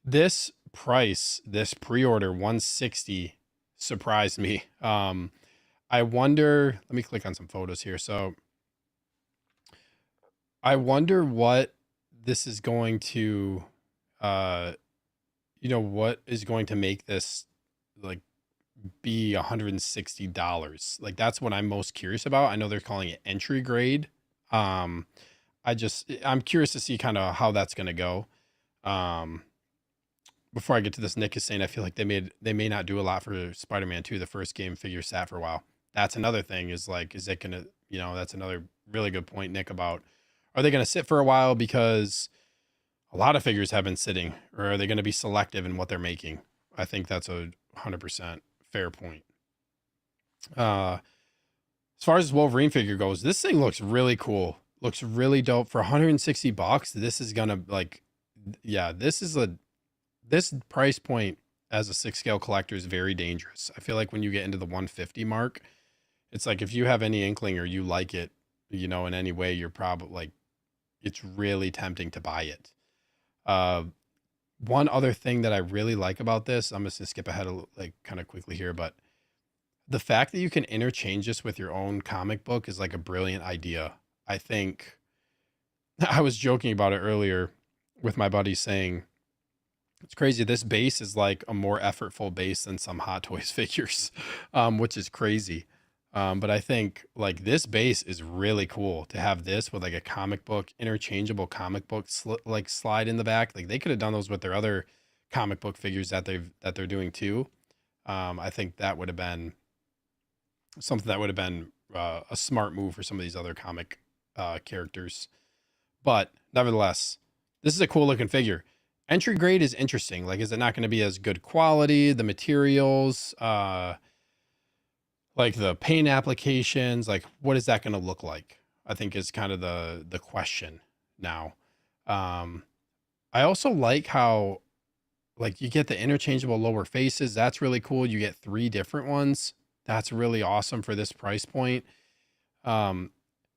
this price, this pre-order 160 surprised me. I wonder, let me click on some photos here. So I wonder what this is going to, what is going to make this like be $160. Like that's what I'm most curious about. I know they're calling it entry grade. I'm curious to see kind of how that's going to go. Before I get to this, Nick is saying I feel like they may not do a lot for Spider-Man 2. The first game figure sat for a while. That's another thing is like, is it going to, that's another really good point, Nick, about are they going to sit for a while? Because a lot of figures have been sitting, or are they going to be selective in what they're making? I think that's a 100% fair point. Uh, as far as Wolverine figure goes, this thing looks really cool. Looks really dope for 160 bucks. This is gonna like, yeah, this price point as a 6 scale collector is very dangerous. I feel like when you get into the 150 mark, it's like if you have any inkling or you like it, in any way, you're probably like, it's really tempting to buy it. Uh, One other thing that I really like about this, I'm just gonna skip ahead like kind of quickly here, but the fact that you can interchange this with your own comic book is like a brilliant idea. I think I was joking about it earlier with my buddy saying it's crazy. This base is like a more effortful base than some Hot Toys figures, which is crazy. But I think like this base is really cool to have this with like a comic book, interchangeable comic book like slide in the back. Like they could have done those with their other comic book figures that they're doing too. I think that would have been something that would have been a smart move for some of these other comic characters. But nevertheless, this is a cool looking figure. Entry grade is interesting. Like, is it not going to be as good quality? The materials, like the paint applications, like what is that going to look like? I think is kind of the question now. Um, I also like how like you get the interchangeable lower faces. That's really cool. You get 3 different ones. That's really awesome for this price point. Um,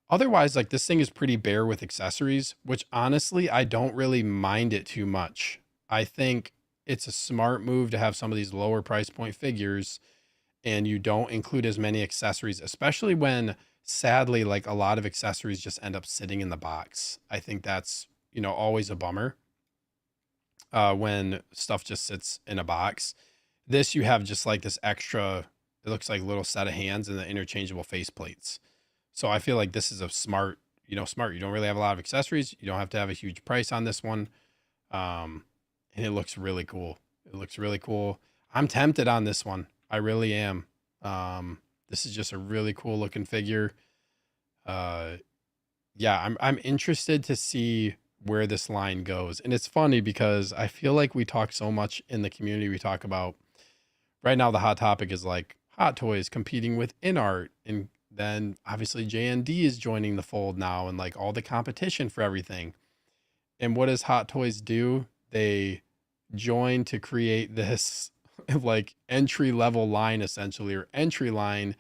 Otherwise, like this thing is pretty bare with accessories, which honestly, I don't really mind it too much. I think it's a smart move to have some of these lower price point figures and you don't include as many accessories, especially when sadly, like a lot of accessories just end up sitting in the box. I think that's, always a bummer when stuff just sits in a box. This, you have just like this extra, it looks like little set of hands and the interchangeable face plates. So I feel like this is a smart, smart. You don't really have a lot of accessories. You don't have to have a huge price on this one. And it looks really cool. It looks really cool. I'm tempted on this one. I really am. This is just a really cool looking figure. Uh, yeah, I'm interested to see where this line goes. And it's funny because I feel like we talk so much in the community. We talk about right now the hot topic is like Hot Toys competing with InArt, and then obviously JND is joining the fold now and like all the competition for everything. And what does Hot Toys do? They join to create this like entry level line essentially, or entry line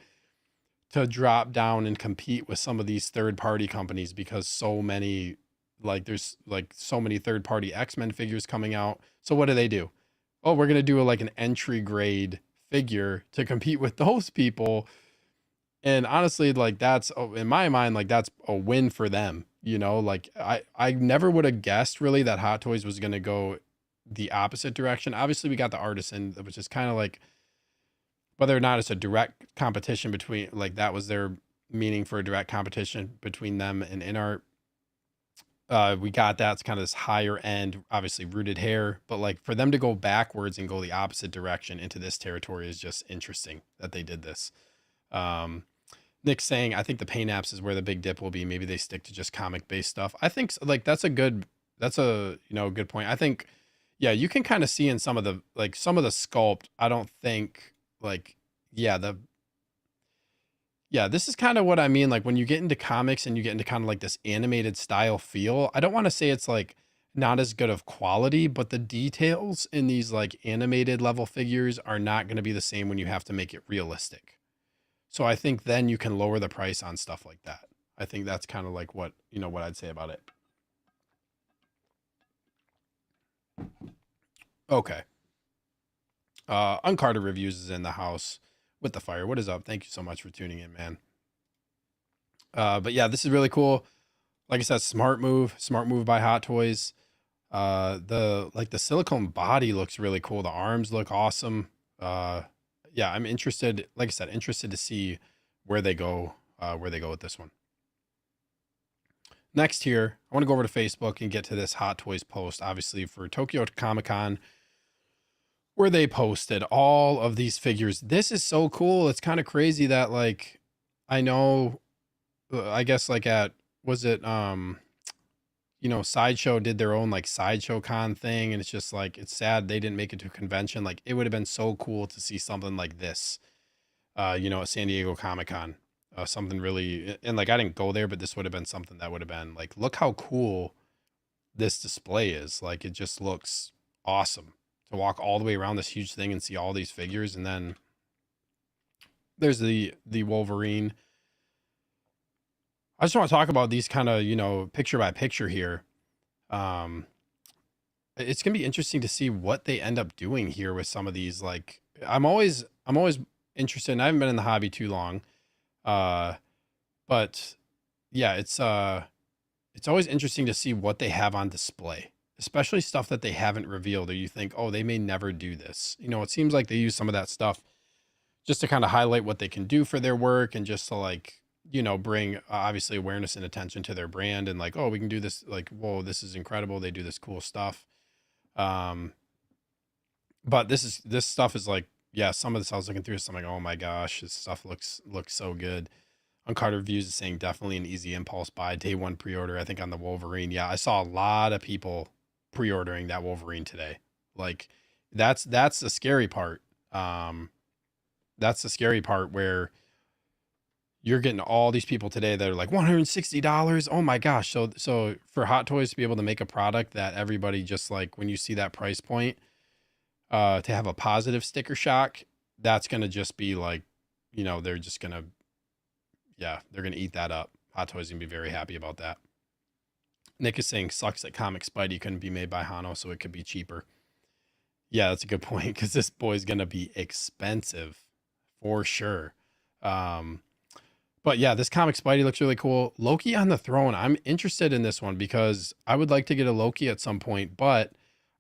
to drop down and compete with some of these third party companies because so many like there's like so many third party X-Men figures coming out. So what do? Oh, we're going to do like an entry grade figure to compete with those people. And honestly, like that's in my mind, like that's a win for them. Like I never would have guessed really that Hot Toys was going to go the opposite direction. Obviously, we got the Artisan, which is kind of like whether or not it's a direct competition between like that was their meaning for a direct competition between them and InArt. We got that's kind of this higher end, obviously rooted hair, but like for them to go backwards and go the opposite direction into this territory is just interesting that they did this. Nick saying, I think the paint apps is where the big dip will be. Maybe they stick to just comic based stuff. I think like that's a good point. I think, yeah, you can kind of see in some of the sculpt. I don't think like, yeah, this is kind of what I mean. Like when you get into comics and you get into kind of like this animated style feel, I don't want to say it's like not as good of quality, but the details in these like animated level figures are not going to be the same when you have to make it realistic. So I think then you can lower the price on stuff like that. I think that's kind of like what I'd say about it. Okay. Uncarded Reviews is in the house with the fire. What is up? Thank you so much for tuning in, man. But yeah, this is really cool. Like I said, smart move by Hot Toys. The silicone body looks really cool. The arms look awesome. Yeah, I'm interested, like I said, interested to see where they go with this one. Next here, I want to go over to Facebook and get to this Hot Toys post, obviously for Tokyo Comic Con, where they posted all of these figures. This is so cool. It's kind of crazy that like, I know, I guess like was it, Sideshow did their own like Sideshow Con thing, and it's just like it's sad they didn't make it to a convention. Like it would have been so cool to see something like this, at San Diego Comic Con. Something really, and like I didn't go there, but this would have been something that would have been like, look how cool this display is. Like it just looks awesome to walk all the way around this huge thing and see all these figures. And then there's the Wolverine. I just want to talk about these kind of, picture by picture here. Um, it's gonna be interesting to see what they end up doing here with some of these. Like, I'm always interested. And I haven't been in the hobby too long, uh, but yeah, it's always interesting to see what they have on display, especially stuff that they haven't revealed, or you think, oh, they may never do this. It seems like they use some of that stuff just to kind of highlight what they can do for their work, and just to like, bring obviously awareness and attention to their brand, and like, oh, we can do this. Like, whoa, this is incredible. They do this cool stuff. Um, but this stuff is like, yeah, some of this I was looking through this, I'm like, oh my gosh, this stuff looks so good. On Carter Reviews is saying definitely an easy impulse buy, day one pre-order. I think on the Wolverine, yeah, I saw a lot of people pre-ordering that Wolverine today. Like that's the scary part. Um, that's the scary part where you're getting all these people today that are like $160. Oh my gosh. So for Hot Toys to be able to make a product that everybody just like, when you see that price point, to have a positive sticker shock, that's gonna just be like, they're just gonna, yeah, they're gonna eat that up. Hot Toys gonna be very happy about that. Nick is saying sucks that Comic Spidey couldn't be made by Hano, so it could be cheaper. Yeah, that's a good point, because this boy's gonna be expensive for sure. Um, but yeah, this Comic Spidey looks really cool. Loki on the Throne. I'm interested in this one because I would like to get a Loki at some point, but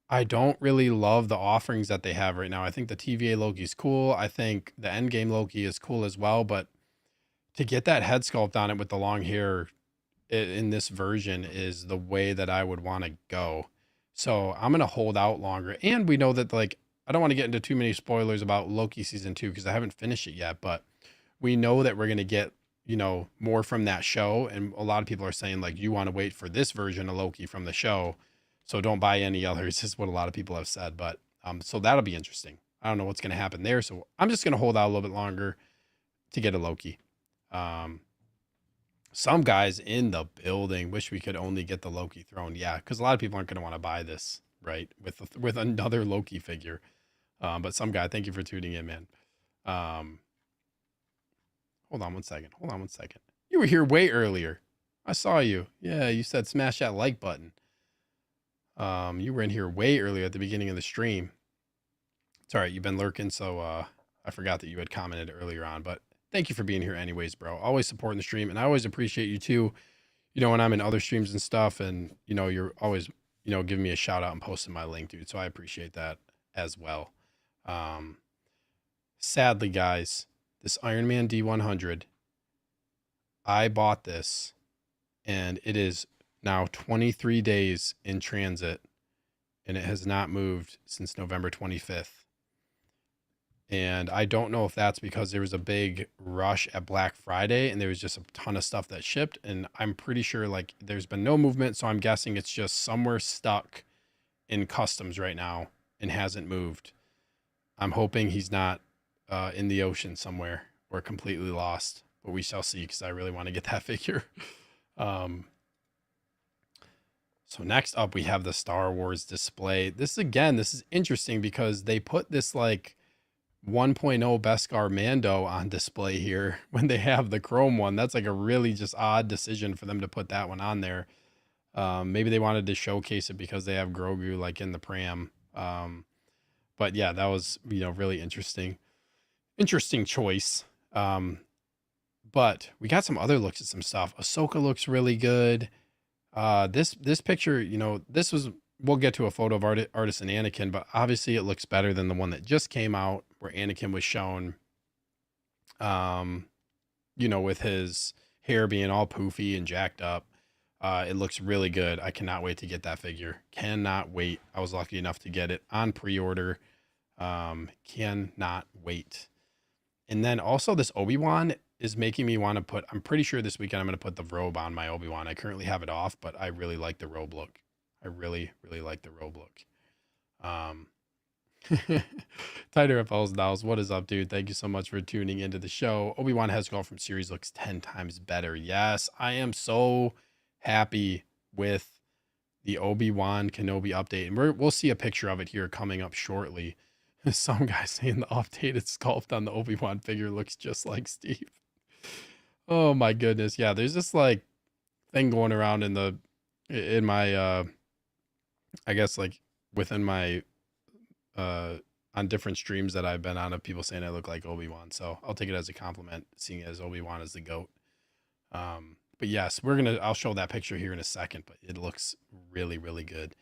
I don't really love the offerings that they have right now. I think the TVA Loki is cool. I think the Endgame Loki is cool as well, but to get that head sculpt on it with the long hair in this version is the way that I would want to go. So I'm going to hold out longer. And we know that, like, I don't want to get into too many spoilers about Loki season 2 because I haven't finished it yet, but we know that we're going to get, more from that show. And a lot of people are saying, like, you want to wait for this version of Loki from the show. So don't buy any others, is what a lot of people have said. But so that'll be interesting. I don't know what's going to happen there. So I'm just going to hold out a little bit longer to get a Loki. Some guys in the building wish we could only get the Loki Throne. Yeah, because a lot of people aren't going to want to buy this, right? With another Loki figure. But some guy, thank you for tuning in, man. Hold on one second. You were here way earlier. I saw you. Yeah, you said smash that like button. You were in here way earlier at the beginning of the stream. It's all right. You've been lurking, so I forgot that you had commented earlier on, but thank you for being here anyways, bro. Always supporting the stream, and I always appreciate you too. When I'm in other streams and stuff, and you're always, giving me a shout out and posting my link, dude. So I appreciate that as well. Sadly, guys, this Iron Man D100, I bought this, and it is now 23 days in transit, and it has not moved since November 25th. And I don't know if that's because there was a big rush at Black Friday and there was just a ton of stuff that shipped. And I'm pretty sure like there's been no movement. So I'm guessing it's just somewhere stuck in customs right now and hasn't moved. I'm hoping he's not in the ocean somewhere or completely lost, but we shall see, because I really want to get that figure. So next up, we have the Star Wars display. This is interesting because they put this like 1.0 Beskar Mando on display here when they have the chrome one. That's like a really just odd decision for them to put that one on there. Maybe they wanted to showcase it because they have Grogu like in the pram. But yeah, that was, really interesting choice. But we got some other looks at some stuff. Ahsoka looks really good. This picture, we'll get to a photo of Artist and Anakin, but obviously it looks better than the one that just came out where Anakin was shown, with his hair being all poofy and jacked up. It looks really good. I cannot wait to get that figure. Cannot wait. I was lucky enough to get it on pre-order. Cannot wait. And then also this Obi-Wan, is making me want to put, I'm pretty sure this weekend I'm going to put the robe on my Obi-Wan. I currently have it off, but I really like the robe look. I really, really like the robe look. Um, Tighter FLs Dolls, what is up, dude? Thank you so much for tuning into the show. Obi-Wan has gone from series looks 10 times better. Yes, I am so happy with the Obi-Wan Kenobi update. And we'll see a picture of it here coming up shortly. Some guy saying the updated sculpt on the Obi-Wan figure looks just like Steve. Oh my goodness. Yeah, there's this like thing going around in my I guess like within my on different streams that I've been on of people saying I look like Obi-Wan. So I'll take it as a compliment, seeing as Obi-Wan is the GOAT. But yes, I'll show that picture here in a second, but it looks really, really good.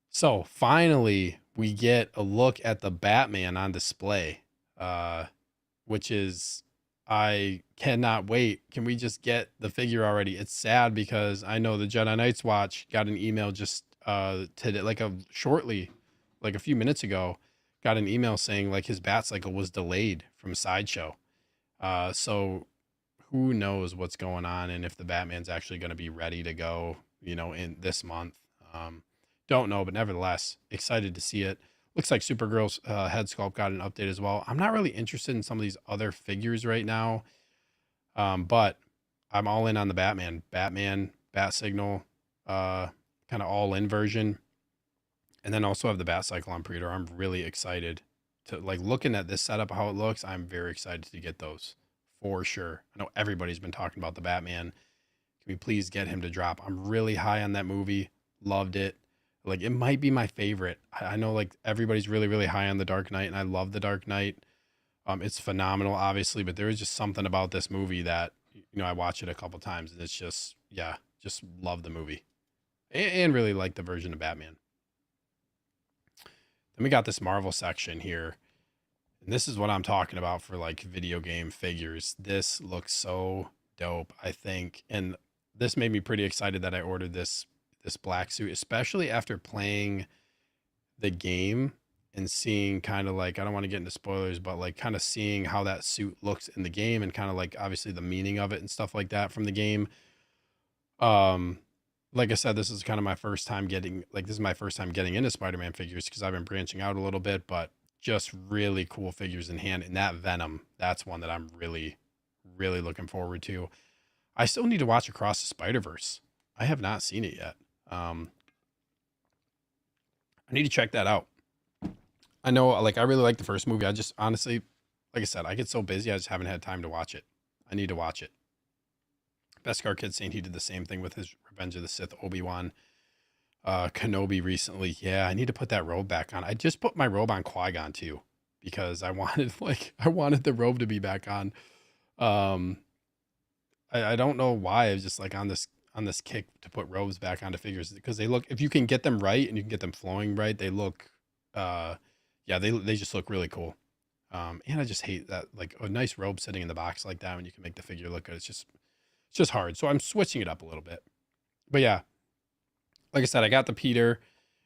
So finally we get a look at the Batman on display, which is, I cannot wait. Can we just get the figure already? It's sad because I know the Jedi Knights Watch got an email just today, like a few minutes ago, got an email saying like his bat cycle was delayed from Sideshow. So who knows what's going on and if the Batman's actually going to be ready to go, in this month. Don't know, but nevertheless, excited to see it. Looks like Supergirl's head sculpt got an update as well. I'm not really interested in some of these other figures right now, but I'm all in on the Batman. Bat Signal, kind of all-in version. And then also have the Bat Cycle on pre-order. I'm really excited to, like, looking at this setup, how it looks. I'm very excited to get those for sure. I know everybody's been talking about the Batman. Can we please get him to drop? I'm really high on that movie. Loved it. Like, it might be my favorite. I know like everybody's really, really high on the Dark Knight, and I love the Dark Knight. It's phenomenal, obviously, but there is just something about this movie that, I watch it a couple times and it's just, yeah, just love the movie and really like the version of Batman. Then we got this Marvel section here. And this is what I'm talking about for like video game figures. This looks so dope, I think. And this made me pretty excited that I ordered this black suit, especially after playing the game and seeing kind of like, I don't want to get into spoilers, but like kind of seeing how that suit looks in the game and kind of like obviously the meaning of it and stuff like that from the game. Like I said, this is kind of my first time getting into Spider-Man figures because I've been branching out a little bit, but just really cool figures in hand. And that Venom, that's one that I'm really, really looking forward to. I still need to watch Across the Spider-Verse. I have not seen it yet. I need to check that out. I know, like, I really like the first movie. I just honestly, like I said, I get so busy, I just haven't had time to watch it. I need to watch it. Beskar Kid saying he did the same thing with his Revenge of the Sith Obi-Wan Kenobi recently. Yeah, I need to put that robe back on. I just put my robe on Qui-Gon too, because I wanted the robe to be back on. I don't know why. I was just like on this kick to put robes back onto figures because they look, if you can get them right and you can get them flowing right, they look yeah, they just look really cool. And I just hate that, like a nice robe sitting in the box like that when you can make the figure look good. It's just hard. So I'm switching it up a little bit. But yeah, like I said, I got the Peter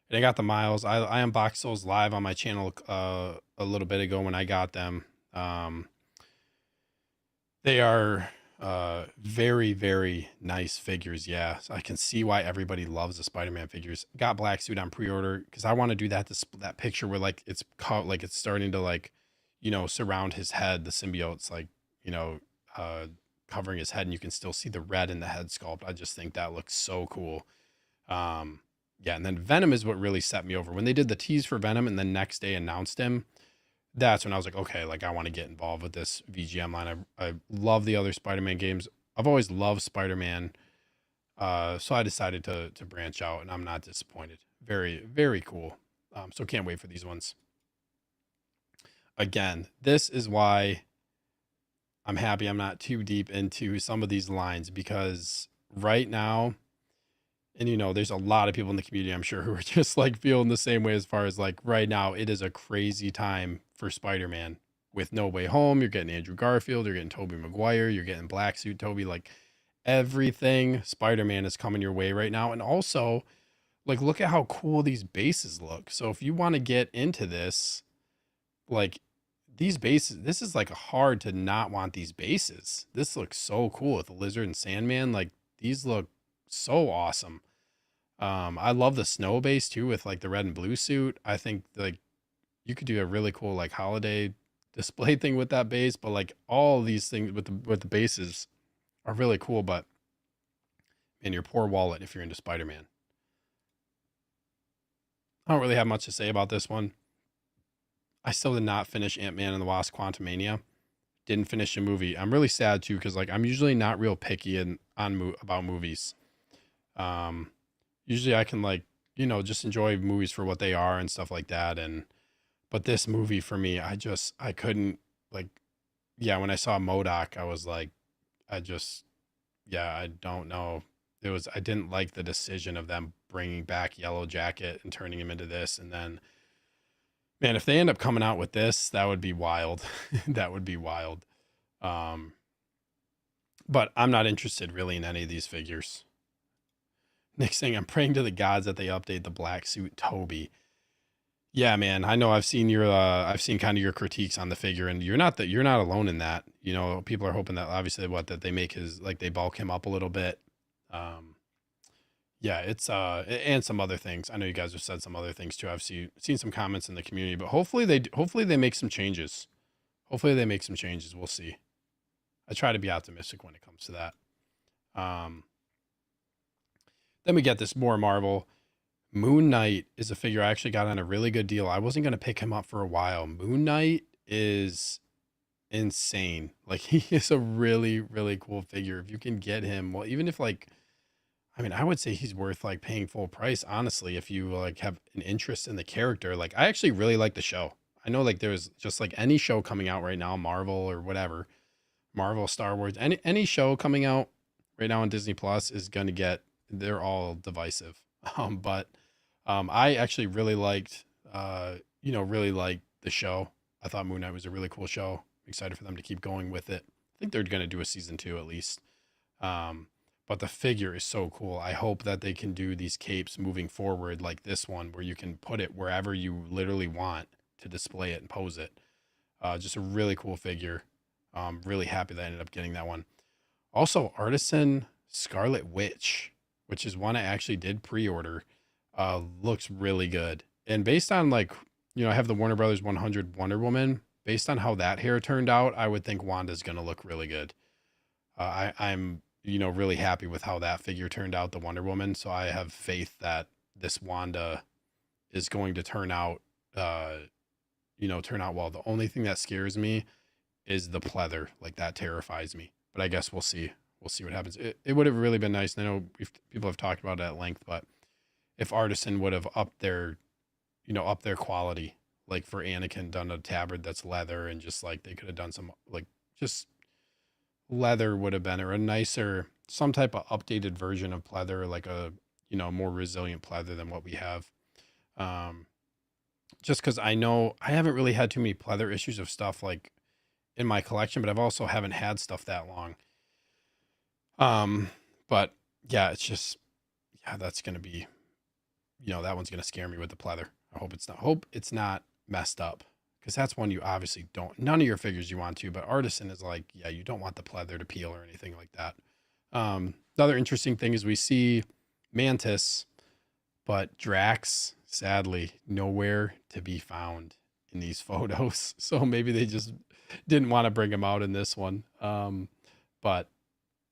and I got the Miles. I unboxed those live on my channel a little bit ago when I got them. They are very, very nice figures. Yeah, so I can see why everybody loves the Spider-Man figures. Got Black Suit on pre-order because I want to do that picture where like it's caught, like it's starting to like, surround his head. The symbiote's like, covering his head and you can still see the red in the head sculpt. I just think that looks so cool. Yeah, and then Venom is what really set me over. When they did the tease for Venom and the next day announced him, that's when I was like, okay, like I want to get involved with this VGM line. I love the other Spider-Man games. I've always loved Spider-Man. So I decided to branch out and I'm not disappointed. Very, very cool. So can't wait for these ones. Again, this is why I'm happy I'm not too deep into some of these lines because right now, and there's a lot of people in the community, I'm sure, who are just like feeling the same way as far as like right now, it is a crazy time for Spider-Man with No Way Home. You're getting Andrew Garfield, you're getting Tobey Maguire, you're getting Black Suit Tobey, like everything Spider-Man is coming your way right now. And also, like, look at how cool these bases look. So if you want to get into this, like, these bases, this is like hard to not want these bases. This looks so cool with the lizard and Sandman. Like these look so awesome. I love the snow base too with like the red and blue suit. I think like you could do a really cool like holiday display thing with that base, but like all these things with the bases are really cool. But man, your poor wallet if you're into Spider-Man. I don't really have much to say about this one. I still did not finish Ant-Man and the Wasp: Quantumania. Didn't finish the movie. I'm really sad too because like I'm usually not real picky about movies. Um, Usually I can like just enjoy movies for what they are and stuff like that. And but this movie for me, I couldn't like yeah. When I saw Modoc, I was like I just yeah I don't know. I didn't like the decision of them bringing back Yellow Jacket and turning him into this, and then man, if they end up coming out with this, that would be wild. That would be wild. Um, but I'm not interested really in any of these figures. Next thing, I'm praying to the gods that they update the black suit Toby. Yeah, man, I know I've seen kind of your critiques on the figure, and you're not alone in that. People are hoping that obviously that they make his like they bulk him up a little bit. Um, yeah, it's and some other things. I know you guys have said some other things too. I've seen some comments in the community, but hopefully they make some changes. Hopefully they make some changes. We'll see. I try to be optimistic when it comes to that. Um, then we get this more Marvel. Moon Knight is a figure I actually got on a really good deal. I wasn't going to pick him up for a while. Moon Knight is insane. Like he is a really, really cool figure. If you can get him, well, even if like, I mean, I would say he's worth like paying full price, honestly, if you like have an interest in the character. Like I actually really like the show. I know like there's just like any show coming out right now, Marvel or whatever, Marvel, Star Wars, any show coming out right now on Disney Plus is going to they're all divisive. But I actually really liked, really liked the show. I thought Moon Knight was a really cool show. Excited for them to keep going with it. I think they're going to do a season 2 at least. But the figure is so cool. I hope that they can do these capes moving forward like this one, where you can put it wherever you literally want to display it and pose it. Just a really cool figure. Really happy that I ended up getting that one. Also, Artisan Scarlet Witch, which is one I actually did pre-order, looks really good. And based on like, I have the Warner Brothers 100 Wonder Woman. Based on how that hair turned out, I would think Wanda's going to look really good. I'm really happy with how that figure turned out, the Wonder Woman. So I have faith that this Wanda is going to turn out well. The only thing that scares me is the pleather. Like that terrifies me. But I guess we'll see. We'll see what happens. It would have really been nice. And I know people have talked about it at length, but if Artisan would have upped their quality, like for Anakin, done a tabard that's leather, and just like they could have done some like just leather would have been, or a nicer, some type of updated version of pleather, like a more resilient pleather than what we have. Um, just because I know I haven't really had too many pleather issues of stuff like in my collection, but I've also haven't had stuff that long. But yeah, it's just that's gonna be that one's gonna scare me with the pleather. I hope it's not messed up, because that's one you obviously don't. None of your figures you want to, but Artisan is like, yeah, you don't want the pleather to peel or anything like that. Another interesting thing is we see Mantis, but Drax, sadly, nowhere to be found in these photos. So maybe they just didn't want to bring him out in this one. But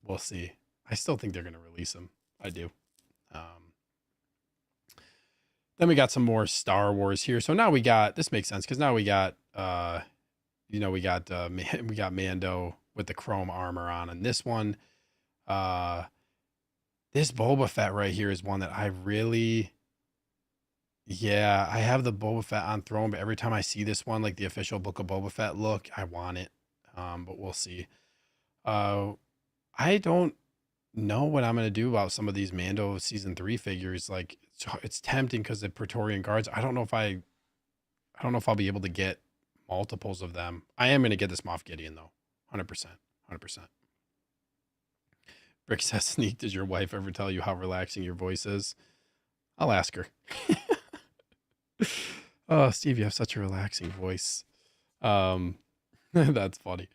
we'll see. I still think they're going to release him. I do. Then we got some more Star Wars here. So now this makes sense, because now we got we got Mando with the chrome armor on, and this one, this Boba Fett right here is one that I really, I have the Boba Fett on throne, but every time I see this one, like the official Book of Boba Fett look, I want it. But we'll see. I don't know what I'm gonna do about some of these Mando season 3 figures. Like it's tempting because the Praetorian Guards. I don't know if I'll be able to get multiples of them. I am gonna get this Moff Gideon though, 100%, 100%. Brick says, "Sneak, does your wife ever tell you how relaxing your voice is?" I'll ask her. Oh, Steve, you have such a relaxing voice. Um, that's funny.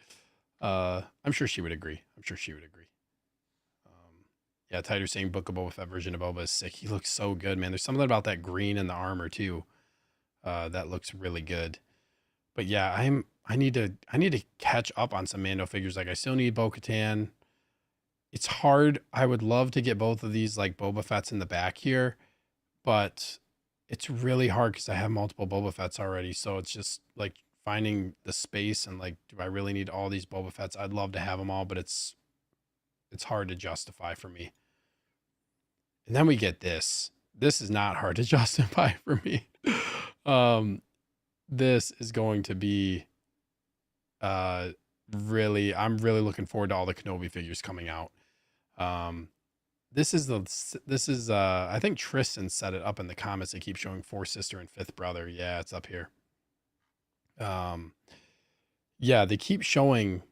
I'm sure she would agree. I'm sure she would agree. Um, yeah, Tighter saying Book of Boba Fett version of Boba is sick. He looks so good, man. There's something about that green in the armor too. That looks really good. But yeah, I need to catch up on some Mando figures. Like I still need Bo-Katan. It's hard. I would love to get both of these like Boba Fett's in the back here, but it's really hard because I have multiple Boba Fett's already. So it's just like finding the space and like, do I really need all these Boba Fett's? I'd love to have them all, but it's hard to justify for me. And then we get this. This is not hard to justify for me. Um, this is going to be uh really, I'm really looking forward to all the Kenobi figures coming out. Um, this is I think Tristan set it up in the comments. They keep showing fourth sister and fifth brother. Yeah, it's up here. Um, yeah, they keep showing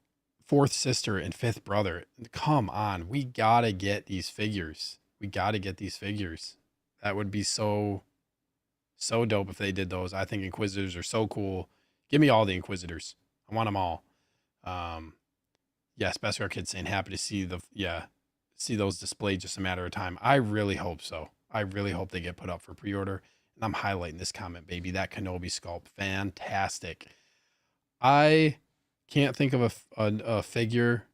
fourth sister and fifth brother. Come on, we gotta get these figures. We gotta get these figures. That would be so dope if they did those. I think Inquisitors are so cool. Give me all the Inquisitors. I want them all. Um, yes, Beskar Kid saying happy to see see those displayed, just a matter of time. I really hope so. I really hope they get put up for pre-order. And I'm highlighting this comment, baby. That Kenobi sculpt, fantastic. I can't think of a figure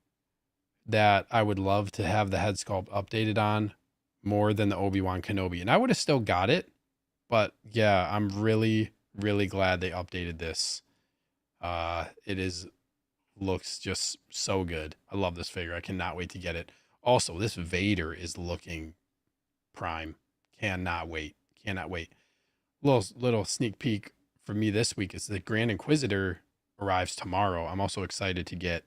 that I would love to have the head sculpt updated on more than the Obi-Wan Kenobi. And I would have still got it, but yeah, I'm really, really glad they updated this. It is looks just so good. I love this figure. I cannot wait to get it. Also, this Vader is looking prime. Cannot wait. Cannot wait. Little sneak peek for me this week is the Grand Inquisitor arrives tomorrow. I'm also excited to get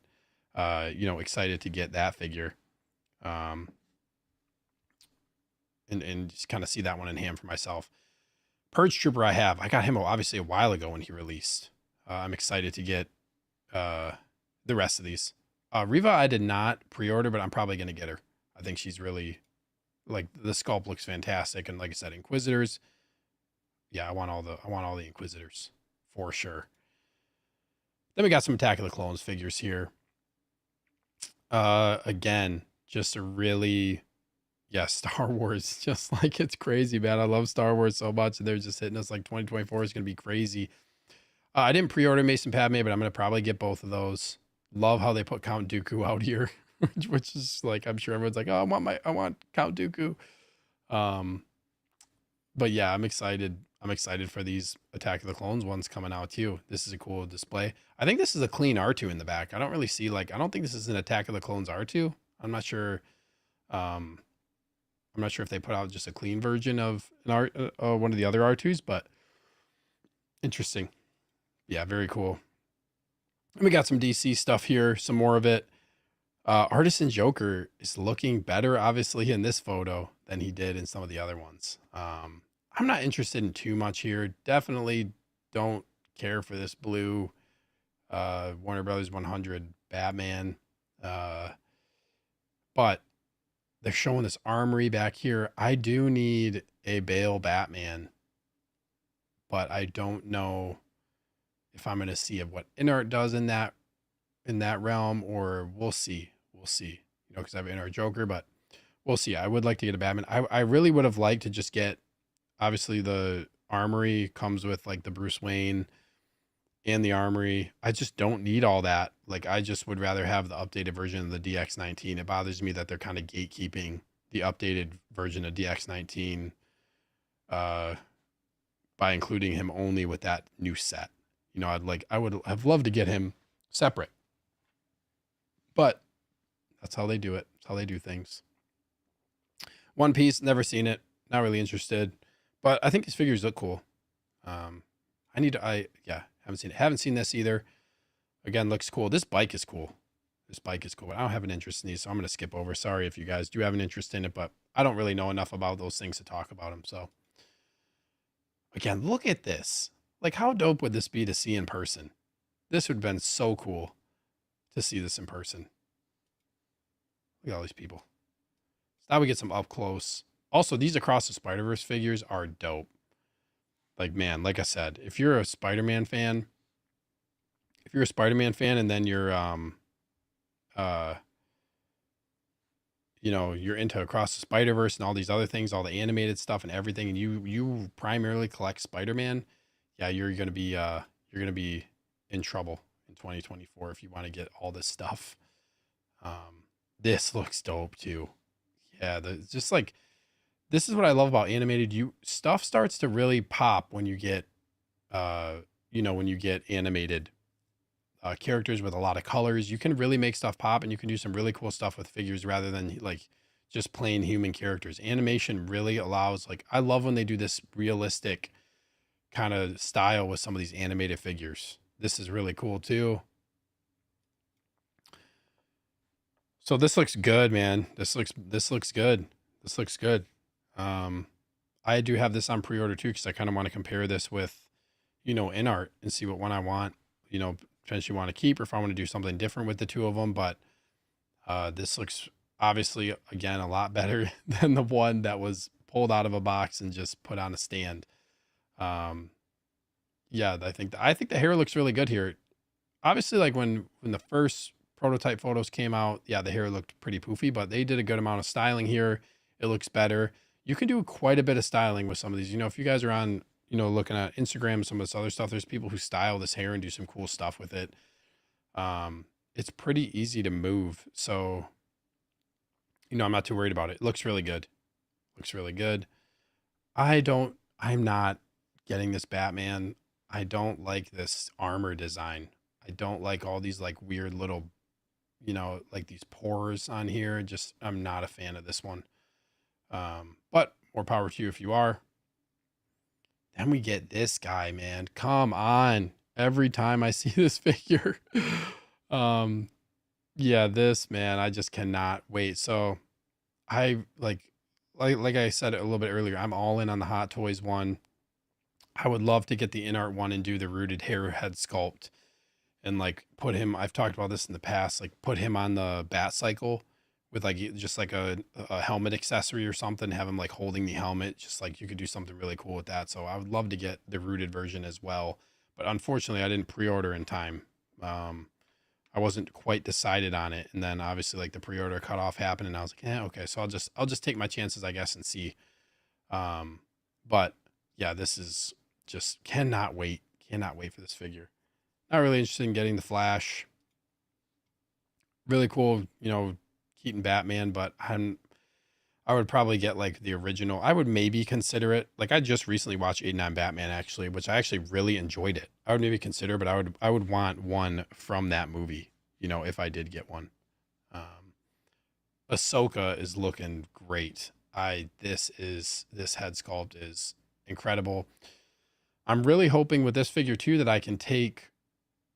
excited to get that figure. Um and just kind of see that one in hand for myself. Purge Trooper I got him obviously a while ago when he released. I'm excited to get the rest of these. Riva I did not pre-order, but I'm probably gonna get her. I think she's really, like, the sculpt looks fantastic, and like I said, Inquisitors. Yeah, I want all the Inquisitors for sure. Then we got some Attack of the Clones figures here. Again, just a really, yeah, Star Wars, just like, it's crazy, man. I love Star Wars so much, and they're just hitting us like 2024 is gonna be crazy. I didn't pre-order Mason Padme, but I'm gonna probably get both of those. Love how they put Count Dooku out here, which is like, I'm sure everyone's like, oh, I want Count Dooku. Um, but yeah, I'm excited. I'm excited for these Attack of the Clones ones coming out too. This is a cool display. I think this is a clean R2 in the back. I don't really see, like, I don't think this is an Attack of the Clones R2. I'm not sure. Um, I'm not sure if they put out just a clean version of an one of the other R2s, but interesting. Yeah, very cool. And we got some DC stuff here, some more of it. Artisan Joker is looking better, obviously, in this photo than he did in some of the other ones. I'm not interested in too much here. Definitely don't care for this blue Warner Brothers 100 Batman. But they're showing this armory back here. I do need a Bale Batman, but I don't know if I'm going to see what InArt does in that realm, or we'll see. We'll see. Because I have InArt Joker, but we'll see. I would like to get a Batman. I really would have liked to just get, obviously the armory comes with like the Bruce Wayne and the armory. I just don't need all that. Like, I just would rather have the updated version of the DX19. It bothers me that they're kind of gatekeeping the updated version of DX19 by including him only with that new set. I would have loved to get him separate, but that's how they do it. That's how they do things. One Piece, never seen it. Not really interested, but I think these figures look cool. Haven't seen it. Haven't seen this either. Again, looks cool. This bike is cool. I don't have an interest in these, so I'm going to skip over. Sorry if you guys do have an interest in it, but I don't really know enough about those things to talk about them. So again, look at this. Like, how dope would this be to see in person? This would have been so cool to see this in person. Look at all these people. So now we get some up close. Also, these Across the Spider-Verse figures are dope. Like, man, like I said, if you're a Spider-Man fan, if you're a Spider-Man fan and then you're uh you're into Across the Spider-Verse and all these other things, all the animated stuff and everything, and you primarily collect Spider-Man, yeah, you're gonna be in trouble in 2024 if you want to get all this stuff. This looks dope too. Yeah, just like this is what I love about animated. You stuff starts to really pop when you get uh when you get animated characters with a lot of colors. You can really make stuff pop, and you can do some really cool stuff with figures rather than like just plain human characters. Animation really allows, like, I love when they do this realistic kind of style with some of these animated figures. This is really cool too. So this looks good, man. This looks good. This looks good. Um, I do have this on pre-order too because I kind of want to compare this with, in art and see what one I want. Potentially want to keep, or if I want to do something different with the two of them. But this looks obviously again a lot better than the one that was pulled out of a box and just put on a stand. Um, yeah, I think the hair looks really good here. Obviously, like when the first prototype photos came out, yeah, the hair looked pretty poofy, but they did a good amount of styling here. It looks better. You can do quite a bit of styling with some of these. If you guys are on, looking at Instagram and some of this other stuff, there's people who style this hair and do some cool stuff with it. It's pretty easy to move. So, I'm not too worried about it. It looks really good. Looks really good. I'm not getting this Batman. I don't like this armor design. I don't like all these like weird little, like these pores on here. Just, I'm not a fan of this one. But more power to you if you are. Then we get this guy, man. Come on. Every time I see this figure. um, yeah, this man, I just cannot wait. So I like I said a little bit earlier, I'm all in on the Hot Toys one. I would love to get the in art one and do the rooted hair head sculpt and like put him. I've talked about this in the past, like put him on the bat cycle with like just like a helmet accessory or something, have him like holding the helmet. Just like you could do something really cool with that. So I would love to get the rooted version as well. But unfortunately I didn't pre-order in time. I wasn't quite decided on it. And then obviously like the pre-order cutoff happened and I was like, okay. So I'll just take my chances, I guess, and see. But yeah, this is just cannot wait. Cannot wait for this figure. Not really interested in getting the Flash. Really cool, Keaton Batman, but I would probably get like the original. I would maybe consider it. Like I just recently watched 89 Batman actually, which I actually really enjoyed it. I would maybe consider, but I would want one from that movie, if I did get one. Um Ahsoka is looking great. This head sculpt is incredible. I'm really hoping with this figure too that I can take,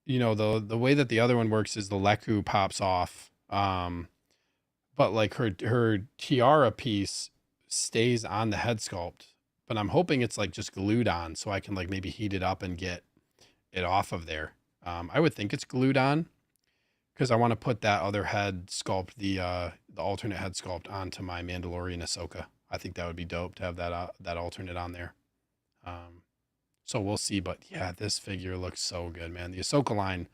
the way that the other one works is the Leku pops off. But like her tiara piece stays on the head sculpt. But I'm hoping it's like just glued on so I can like maybe heat it up and get it off of there. I would think it's glued on because I want to put that other head sculpt, the alternate head sculpt onto my Mandalorian Ahsoka. I think that would be dope to have that alternate on there. Um, so we'll see. But yeah, this figure looks so good, man. The Ahsoka line,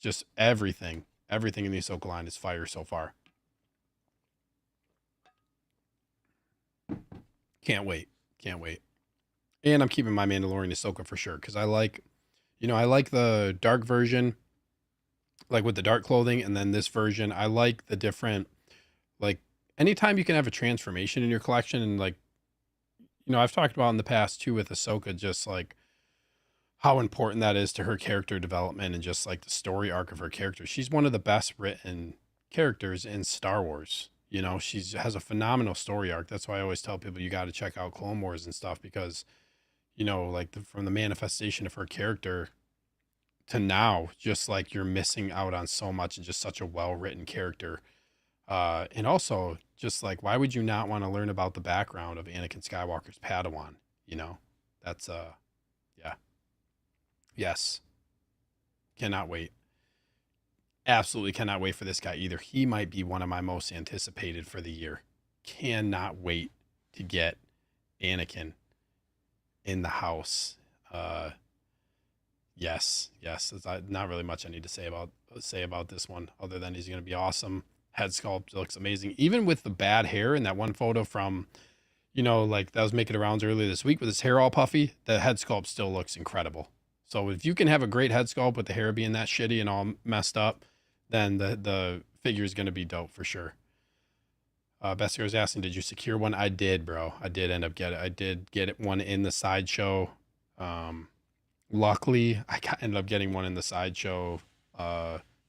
just everything in the Ahsoka line is fire so far. Can't wait. Can't wait. And I'm keeping my Mandalorian Ahsoka for sure because I like the dark version, like with the dark clothing, and then this version. I like the different, like anytime you can have a transformation in your collection, and like I've talked about in the past too with Ahsoka, just like how important that is to her character development and just like the story arc of her character. She's one of the best written characters in Star Wars. She has a phenomenal story arc. That's why I always tell people you got to check out Clone Wars and stuff because, like from the manifestation of her character to now, just like you're missing out on so much and just such a well written character. And also just like, why would you not want to learn about the background of Anakin Skywalker's Padawan? That's, yeah, yes, cannot wait. Absolutely cannot wait for this guy either. He might be one of my most anticipated for the year. Cannot wait to get Anakin in the house. Yes, yes. Not really much I need to say about this one, other than he's going to be awesome. Head sculpt looks amazing, even with the bad hair in that one photo from, like that was making the rounds earlier this week with his hair all puffy. The head sculpt still looks incredible. So if you can have a great head sculpt with the hair being that shitty and all messed up, then the figure is going to be dope for sure. Bester was asking, did you secure one? I did, bro. I did end up get it. I did get it one in the sideshow. Um, Luckily, ended up getting one in the sideshow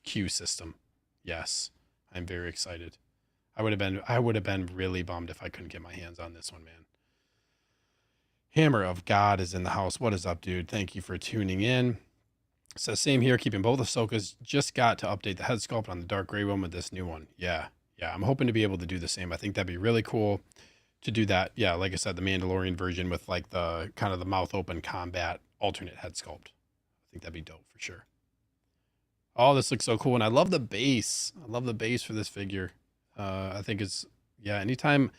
queue system. Yes, I'm very excited. I would have been really bummed if I couldn't get my hands on this one, man. Hammer of God is in the house. What is up, dude? Thank you for tuning in. So same here, keeping both Ahsokas. Just got to update the head sculpt on the dark gray one with this new one. Yeah, yeah. I'm hoping to be able to do the same. I think that'd be really cool to do that. Yeah, like I said, the Mandalorian version with like the kind of the mouth open combat alternate head sculpt. I think that'd be dope for sure. Oh, this looks so cool. And I love the base. I love the base for this figure. I think it's, yeah, anytime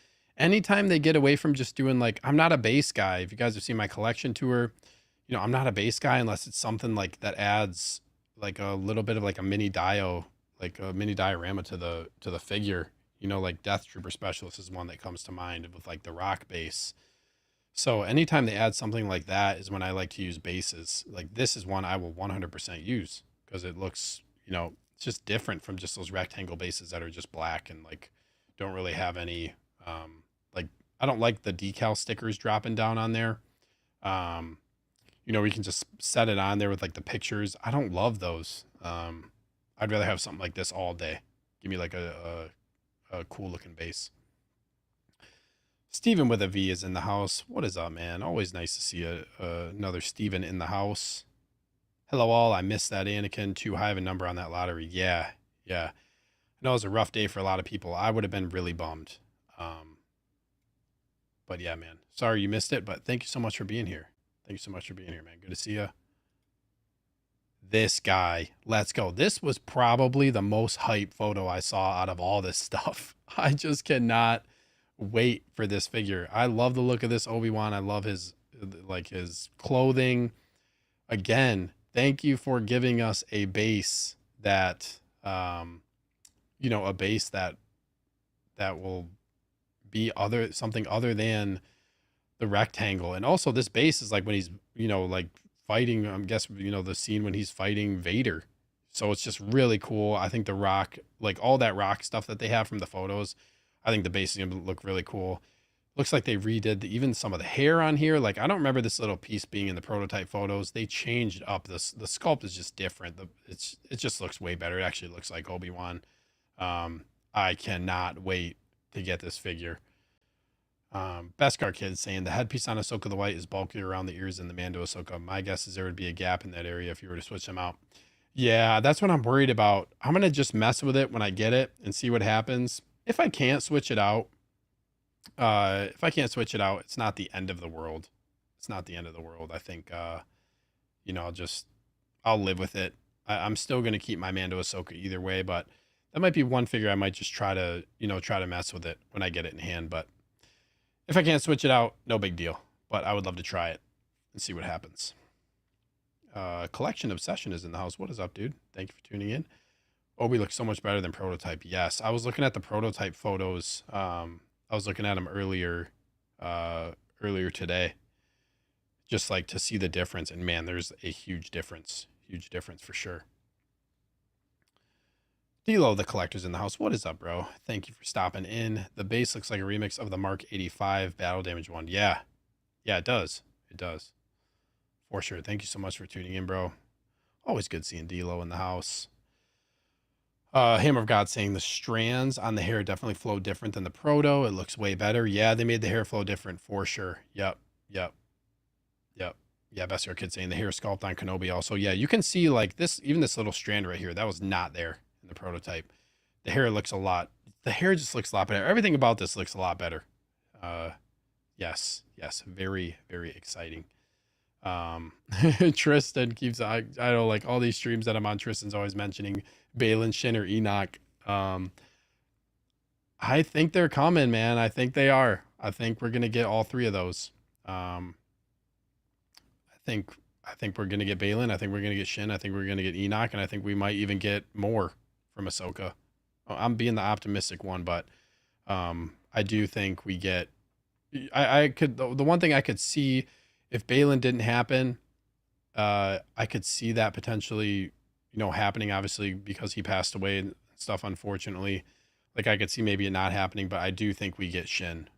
they get away from just doing like, I'm not a base guy. If you guys have seen my collection tour, I'm not a base guy unless it's something like that adds like a little bit of like a mini dio, like a mini diorama to the figure. Like Death Trooper Specialist is one that comes to mind with like the rock base. So anytime they add something like that is when I like to use bases. Like this is one I will 100% use because it looks, it's just different from just those rectangle bases that are just black and like don't really have any, like I don't like the decal stickers dropping down on there. We can just set it on there with like the pictures. I don't love those. I'd rather have something like this all day. Give me like a cool looking base. Steven with a V is in the house. What is up, man? Always nice to see another Steven in the house. Hello, all. I missed that Anakin. Too high of a number on that lottery. Yeah, yeah. I know it was a rough day for a lot of people. I would have been really bummed. But yeah, man. Sorry you missed it, but thank you so much for being here. Thank you so much for being here, man. Good to see you. This guy. Let's go. This was probably the most hype photo I saw out of all this stuff. I just cannot wait for this figure. I love the look of this Obi-Wan. I love his clothing. Again, thank you for giving us a base that a base that will be something other than the rectangle. And also this base is like when he's like fighting, I'm guessing the scene when he's fighting Vader. So it's just really cool. I think the rock, like all that rock stuff that they have from the photos, I think the base is gonna look really cool. Looks like they redid even some of the hair on here. Like I don't remember this little piece being in the prototype photos. They changed up this. The sculpt is just different. It just looks way better. It actually looks like Obi-Wan. I cannot wait to get this figure. Beskar Kid saying the headpiece on Ahsoka the White is bulkier around the ears than the Mando Ahsoka. My guess is there would be a gap in that area if you were to switch them out. Yeah, that's what I'm worried about. I'm gonna just mess with it when I get it and see what happens. If I can't switch it out, it's not the end of the world. It's not the end of the world. I think, I'll live with it. I'm still going to keep my Mando Ahsoka either way, but that might be one figure I might just try to mess with it when I get it in hand. But if I can't switch it out, no big deal. But I would love to try it and see what happens. Collection Obsession is in the house. What is up, dude? Thank you for tuning in. Obi looks so much better than prototype. Yes, I was looking at the prototype photos. I was looking at them earlier today, just like to see the difference. And man, there's a huge difference for sure. D'Lo, the collector's in the house. What is up, bro? Thank you for stopping in. The base looks like a remix of the Mark 85 battle damage one. Yeah, it does. It does for sure. Thank you so much for tuning in, bro. Always good seeing D'Lo in the house. Hammer of God saying the strands on the hair definitely flow different than the proto. It looks way better. Yeah, they made the hair flow different for sure. Yep. Yeah, Bester Kid saying the hair sculpt on Kenobi also. Yeah, you can see like this, even this little strand right here, that was not there in the prototype. The hair just looks a lot better. Everything about this looks a lot better. Yes, very, very exciting. Tristan keeps, I know, like all these streams that I'm on, Tristan's always mentioning Balin, Shin, or Enoch. I think they're coming, man. I think they are. I think we're gonna get all three of those. I I think we're gonna get Balin. I think we're gonna get Shin. I think we're gonna get Enoch, and I think we might even get more from Ahsoka. I'm being the optimistic one, but I do think we get. I could the one thing I could see if Balin didn't happen, I could see that potentially, happening. Obviously, because he passed away and stuff. Unfortunately, like I could see maybe it not happening, but I do think we get Shin,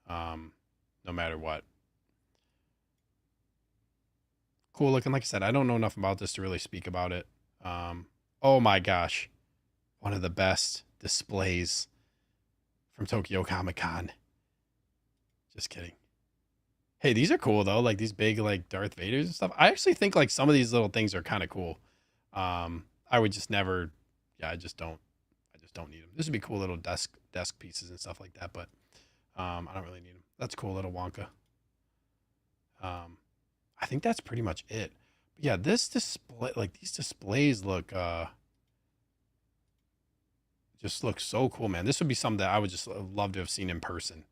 no matter what. Cool looking. Like I said, I don't know enough about this to really speak about it. Oh my gosh, one of the best displays from Tokyo Comic Con. Just kidding. Hey, these are cool though. Like these big like Darth Vaders and stuff. I actually think like some of these little things are kind of cool. I would just never. Yeah, I just don't need them. This would be cool little desk pieces and stuff like that. But I don't really need them. That's cool little Wonka. I think that's pretty much it. But yeah, this display, like these displays look, just look so cool, man. This would be something that I would just love to have seen in person.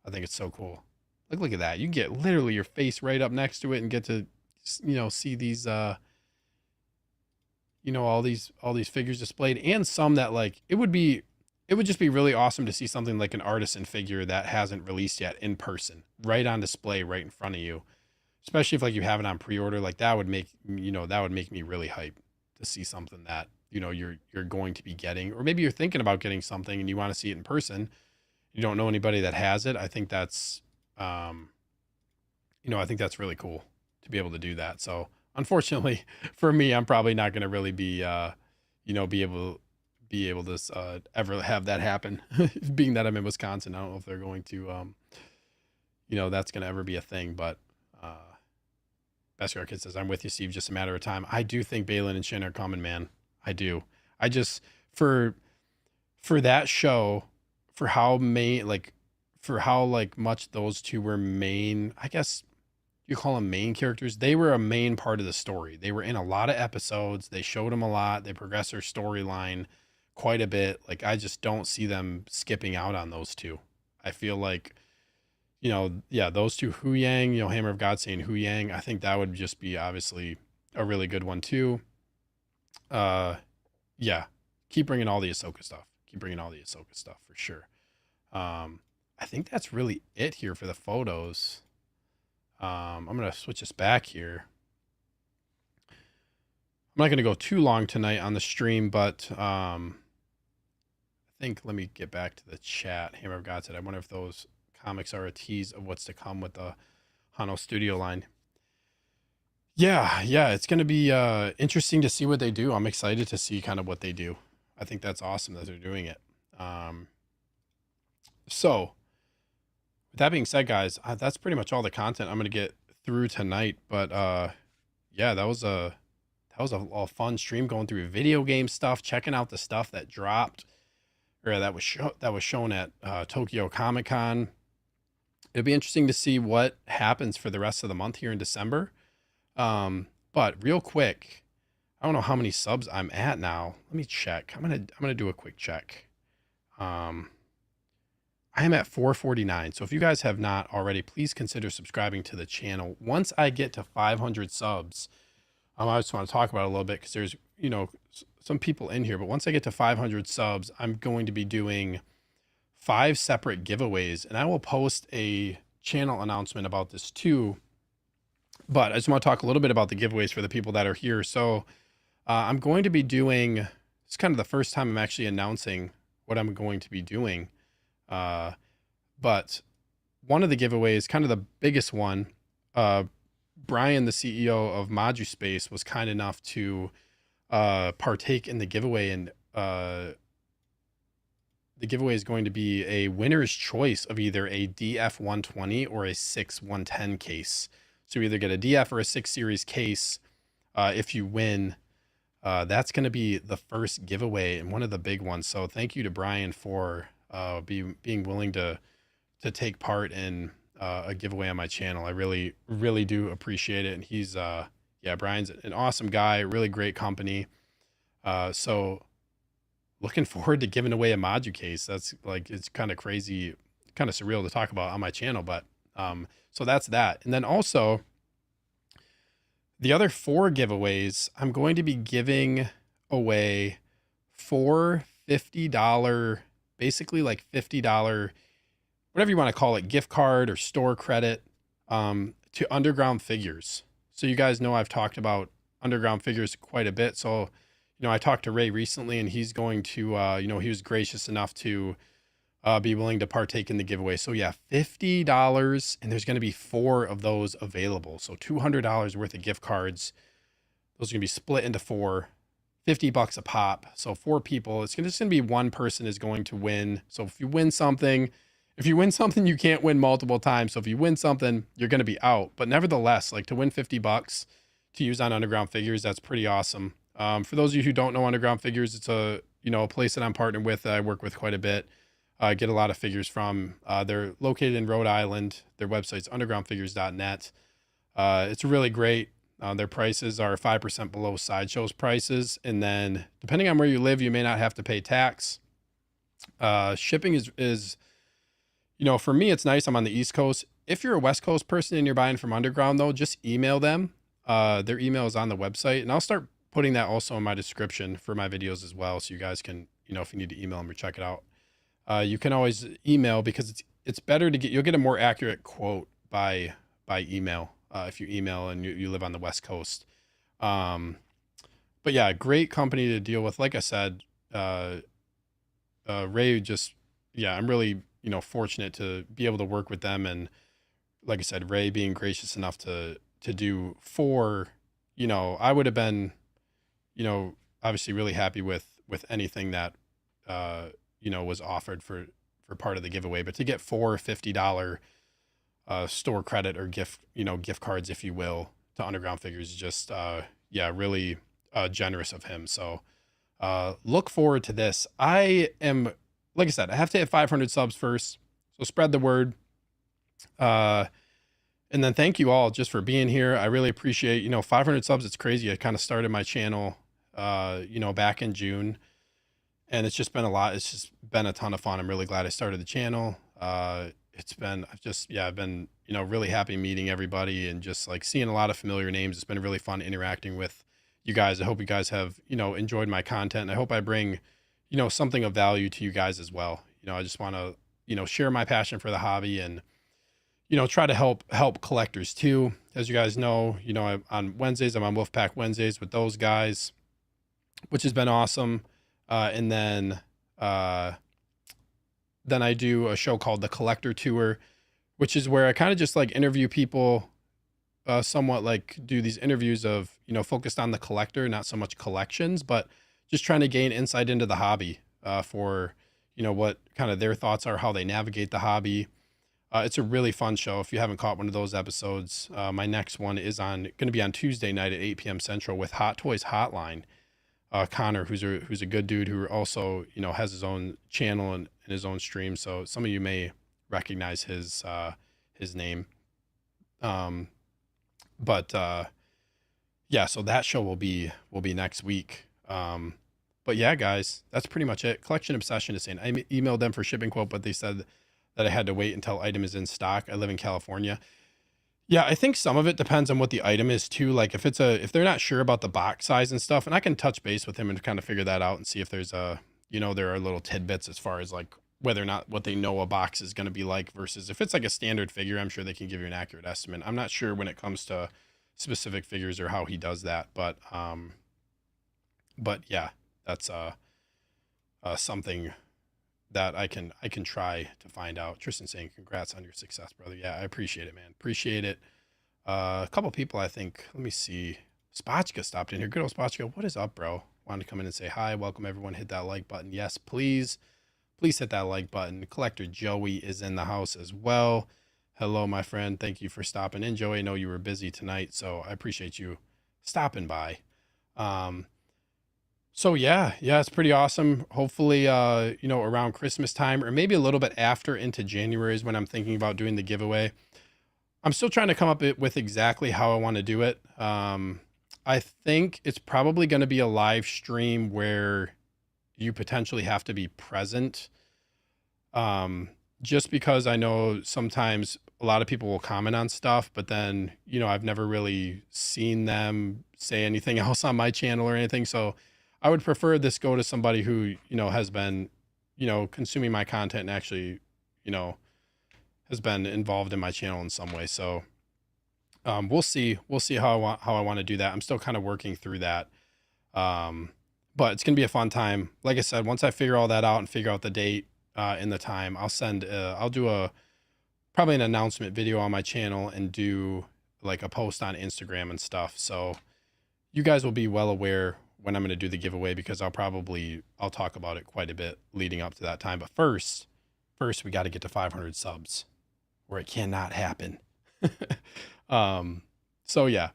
I think it's so cool. Look at that. You can get literally your face right up next to it and get to, see these, all these figures displayed, and some that like it would just be really awesome to see something like an artisan figure that hasn't released yet in person, right on display, right in front of you. Especially if like you have it on pre-order, like that would make me really hype to see something that you're going to be getting, or maybe you're thinking about getting something and you want to see it in person. You don't know anybody that has it. I think that's I think that's really cool to be able to do that. So unfortunately for me, I'm probably not going to really be be able to ever have that happen. Being that I'm in Wisconsin, I don't know if they're going to that's going to ever be a thing. But Beskar Kid says, I'm with you, Steve. Just a matter of time. I do think Balin and Shin are coming, man. I do. I just for that show, for how much those two were main, I guess you call them main characters. They were a main part of the story. They were in a lot of episodes. They showed them a lot. They progressed their storyline quite a bit. Like I just don't see them skipping out on those two. I feel like, those two, Hu Yang, Hammer of God saying Hu Yang, I think that would just be obviously a really good one too. Yeah, keep bringing all the Ahsoka stuff. Keep bringing all the Ahsoka stuff for sure. I think that's really it here for the photos. I'm going to switch us back here. I'm not going to go too long tonight on the stream, but I think let me get back to the chat. Hammer of God said, I wonder if those comics are a tease of what's to come with the Hano Studio line. Yeah, it's going to be interesting to see what they do. I'm excited to see kind of what they do. I think that's awesome that they're doing it. So with that being said, guys, that's pretty much all the content I'm going to get through tonight. But yeah, that was a fun stream going through video game stuff, checking out the stuff that dropped or that was shown at Tokyo Comic Con. It'll be interesting to see what happens for the rest of the month here in December. But real quick, I don't know how many subs I'm at now. Let me check. I'm gonna do a quick check. I am at 449. So if you guys have not already, please consider subscribing to the channel. Once I get to 500 subs, I just want to talk about it a little bit because there's some people in here. But once I get to 500 subs, I'm going to be doing 5 separate giveaways, and I will post a channel announcement about this too. But I just want to talk a little bit about the giveaways for the people that are here. So I'm going to be doing, it's kind of the first time I'm actually announcing what I'm going to be doing. But one of the giveaways, kind of the biggest one, Brian, the CEO of ModuSpace, was kind enough to partake in the giveaway, and the giveaway is going to be a winner's choice of either a DF120 or a 6110 case. So you either get a DF or a 6 series case if you win. That's going to be the first giveaway and one of the big ones. So thank you to Brian for being willing to take part in a giveaway on my channel. I really, really do appreciate it. And he's, Brian's an awesome guy, really great company. So looking forward to giving away a Modu case. That's like, it's kind of crazy, kind of surreal to talk about on my channel, but so that's that. And then also The other four giveaways, I'm going to be giving away four $50, basically like $50, whatever you want to call it, gift card or store credit, to Underground Figures. So you guys know I've talked about Underground Figures quite a bit. So, I talked to Ray recently, and he's going to, he was gracious enough to be willing to partake in the giveaway. So yeah, $50, and there's going to be four of those available. So $200 worth of gift cards. Those are going to be split into four, $50 a pop. So four people. It's just going to be one person is going to win. So if you win something, you can't win multiple times. So if you win something, you're going to be out. But nevertheless, like to win $50 to use on Underground Figures, that's pretty awesome. For those of you who don't know Underground Figures, it's a place that I'm partnered with that I work with quite a bit. I get a lot of figures from. They're located in Rhode Island. Their website's undergroundfigures.net. It's really great. Their prices are 5% below Sideshow's prices. And then depending on where you live, you may not have to pay tax. Shipping is for me, it's nice. I'm on the East Coast. If you're a West Coast person and you're buying from Underground, though, just email them. Their email is on the website. And I'll start putting that also in my description for my videos as well. So you guys can, if you need to email them or check it out. You can always email because it's better to you'll get a more accurate quote by email if you email and you live on the West Coast. But yeah, great company to deal with. Like I said, Ray I'm really, fortunate to be able to work with them. And like I said, Ray being gracious enough to do four, I would have been, obviously really happy with anything that, was offered for part of the giveaway, but to get four $50 store credit or gift cards, if you will, to Underground Figures is just, really generous of him. So look forward to this. I am, like I said, I have to hit 500 subs first. So spread the word. And then thank you all just for being here. I really appreciate, 500 subs. It's crazy. I kind of started my channel, back in June. And it's just been a lot. It's just been a ton of fun. I'm really glad I started the channel. I've been, really happy meeting everybody and just like seeing a lot of familiar names. It's been really fun interacting with you guys. I hope you guys have, enjoyed my content. I hope I bring, something of value to you guys as well. I just want to, share my passion for the hobby and, try to help collectors too. As you guys know, on Wednesdays, I'm on Wolfpack Wednesdays with those guys, which has been awesome. And then I do a show called The Collector Tour, which is where I kind of just like interview people, somewhat like do these interviews of, focused on the collector, not so much collections, but just trying to gain insight into the hobby, for, what kind of their thoughts are, how they navigate the hobby. It's a really fun show. If you haven't caught one of those episodes, my next one is going to be on Tuesday night at 8 p.m. Central with Hot Toys Hotline. Connor, who's a good dude who also, has his own channel and his own stream. So some of you may recognize his name. So that show will be next week. But yeah, guys, that's pretty much it. Collection Obsession is saying I emailed them for shipping quote, but they said that I had to wait until item is in stock. I live in California. Yeah, I think some of it depends on what the item is too. Like if they're not sure about the box size and stuff, and I can touch base with him and kind of figure that out and see if there's there are little tidbits as far as like whether or not what they know a box is going to be like versus if it's like a standard figure, I'm sure they can give you an accurate estimate. I'm not sure when it comes to specific figures or how he does that, but yeah, that's something that I can try to find out. Tristan saying, congrats on your success, brother. Yeah, I appreciate it, man. Appreciate it. A couple people, I think, let me see. Spotchka stopped in here. Good old Spotchka. What is up, bro? Wanted to come in and say hi. Welcome, everyone. Hit that like button. Yes, please. Please hit that like button. Collector Joey is in the house as well. Hello, my friend. Thank you for stopping in, Joey. I know you were busy tonight, so I appreciate you stopping by. So yeah, it's pretty awesome. Hopefully, around Christmas time or maybe a little bit after into January is when I'm thinking about doing the giveaway. I'm still trying to come up with exactly how I want to do it. I think it's probably going to be a live stream where you potentially have to be present. Just because I know sometimes a lot of people will comment on stuff, but then, you know, I've never really seen them say anything else on my channel or anything. So I would prefer this go to somebody who, you know, has been, you know, consuming my content and actually, you know, has been involved in my channel in some way. So we'll see how I want to do that. I'm still kind of working through that. But it's going to be a fun time. Like I said, once I figure all that out and figure out the date and the time, I'll do probably an announcement video on my channel and do like a post on Instagram and stuff. So you guys will be well aware when I'm going to do the giveaway, because I'll talk about it quite a bit leading up to that time. But first we got to get to 500 subs, where it cannot happen. So yeah,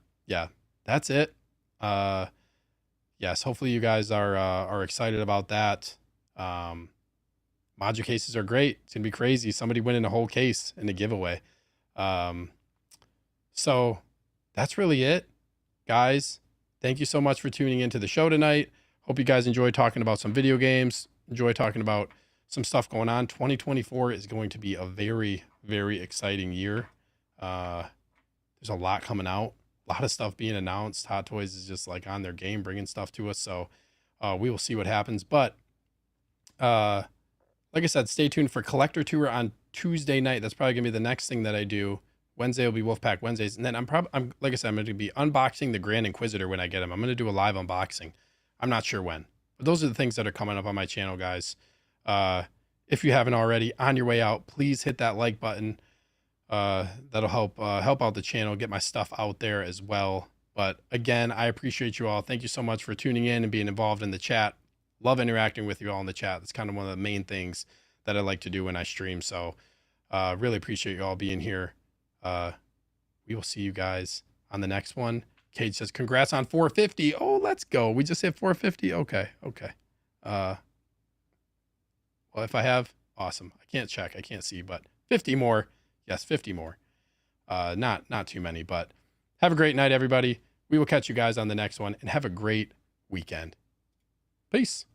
that's it. Yes, hopefully you guys are excited about that. Module cases are great. It's gonna be crazy. Somebody winning a whole case in the giveaway. So that's really it, guys. Thank you so much for tuning into the show tonight. Hope you guys enjoyed talking about some video games, enjoy talking about some stuff going on. 2024 is going to be a very, very exciting year. There's a lot coming out, a lot of stuff being announced. Hot Toys is just like on their game, bringing stuff to us. So we will see what happens. But like I said, stay tuned for Collector Tour on Tuesday night. That's probably gonna be the next thing that I do. Wednesday will be Wolfpack Wednesdays, and then I'm like I said, I'm going to be unboxing the Grand Inquisitor when I get him. I'm going to do a live unboxing. I'm not sure when, but those are the things that are coming up on my channel, guys. If you haven't already, on your way out, please hit that like button. That'll help out the channel, get my stuff out there as well. But again, I appreciate you all. Thank you so much for tuning in and being involved in the chat. Love interacting with you all in the chat. That's kind of one of the main things that I like to do when I stream. So really appreciate you all being here. We will see you guys on the next one. Cage says, congrats on 450. Oh, let's go. We just hit 450. Okay. Well, if I have, awesome. I can't check. I can't see, but 50 more. Yes, 50 more. Not too many, but have a great night, everybody. We will catch you guys on the next one, and have a great weekend. Peace.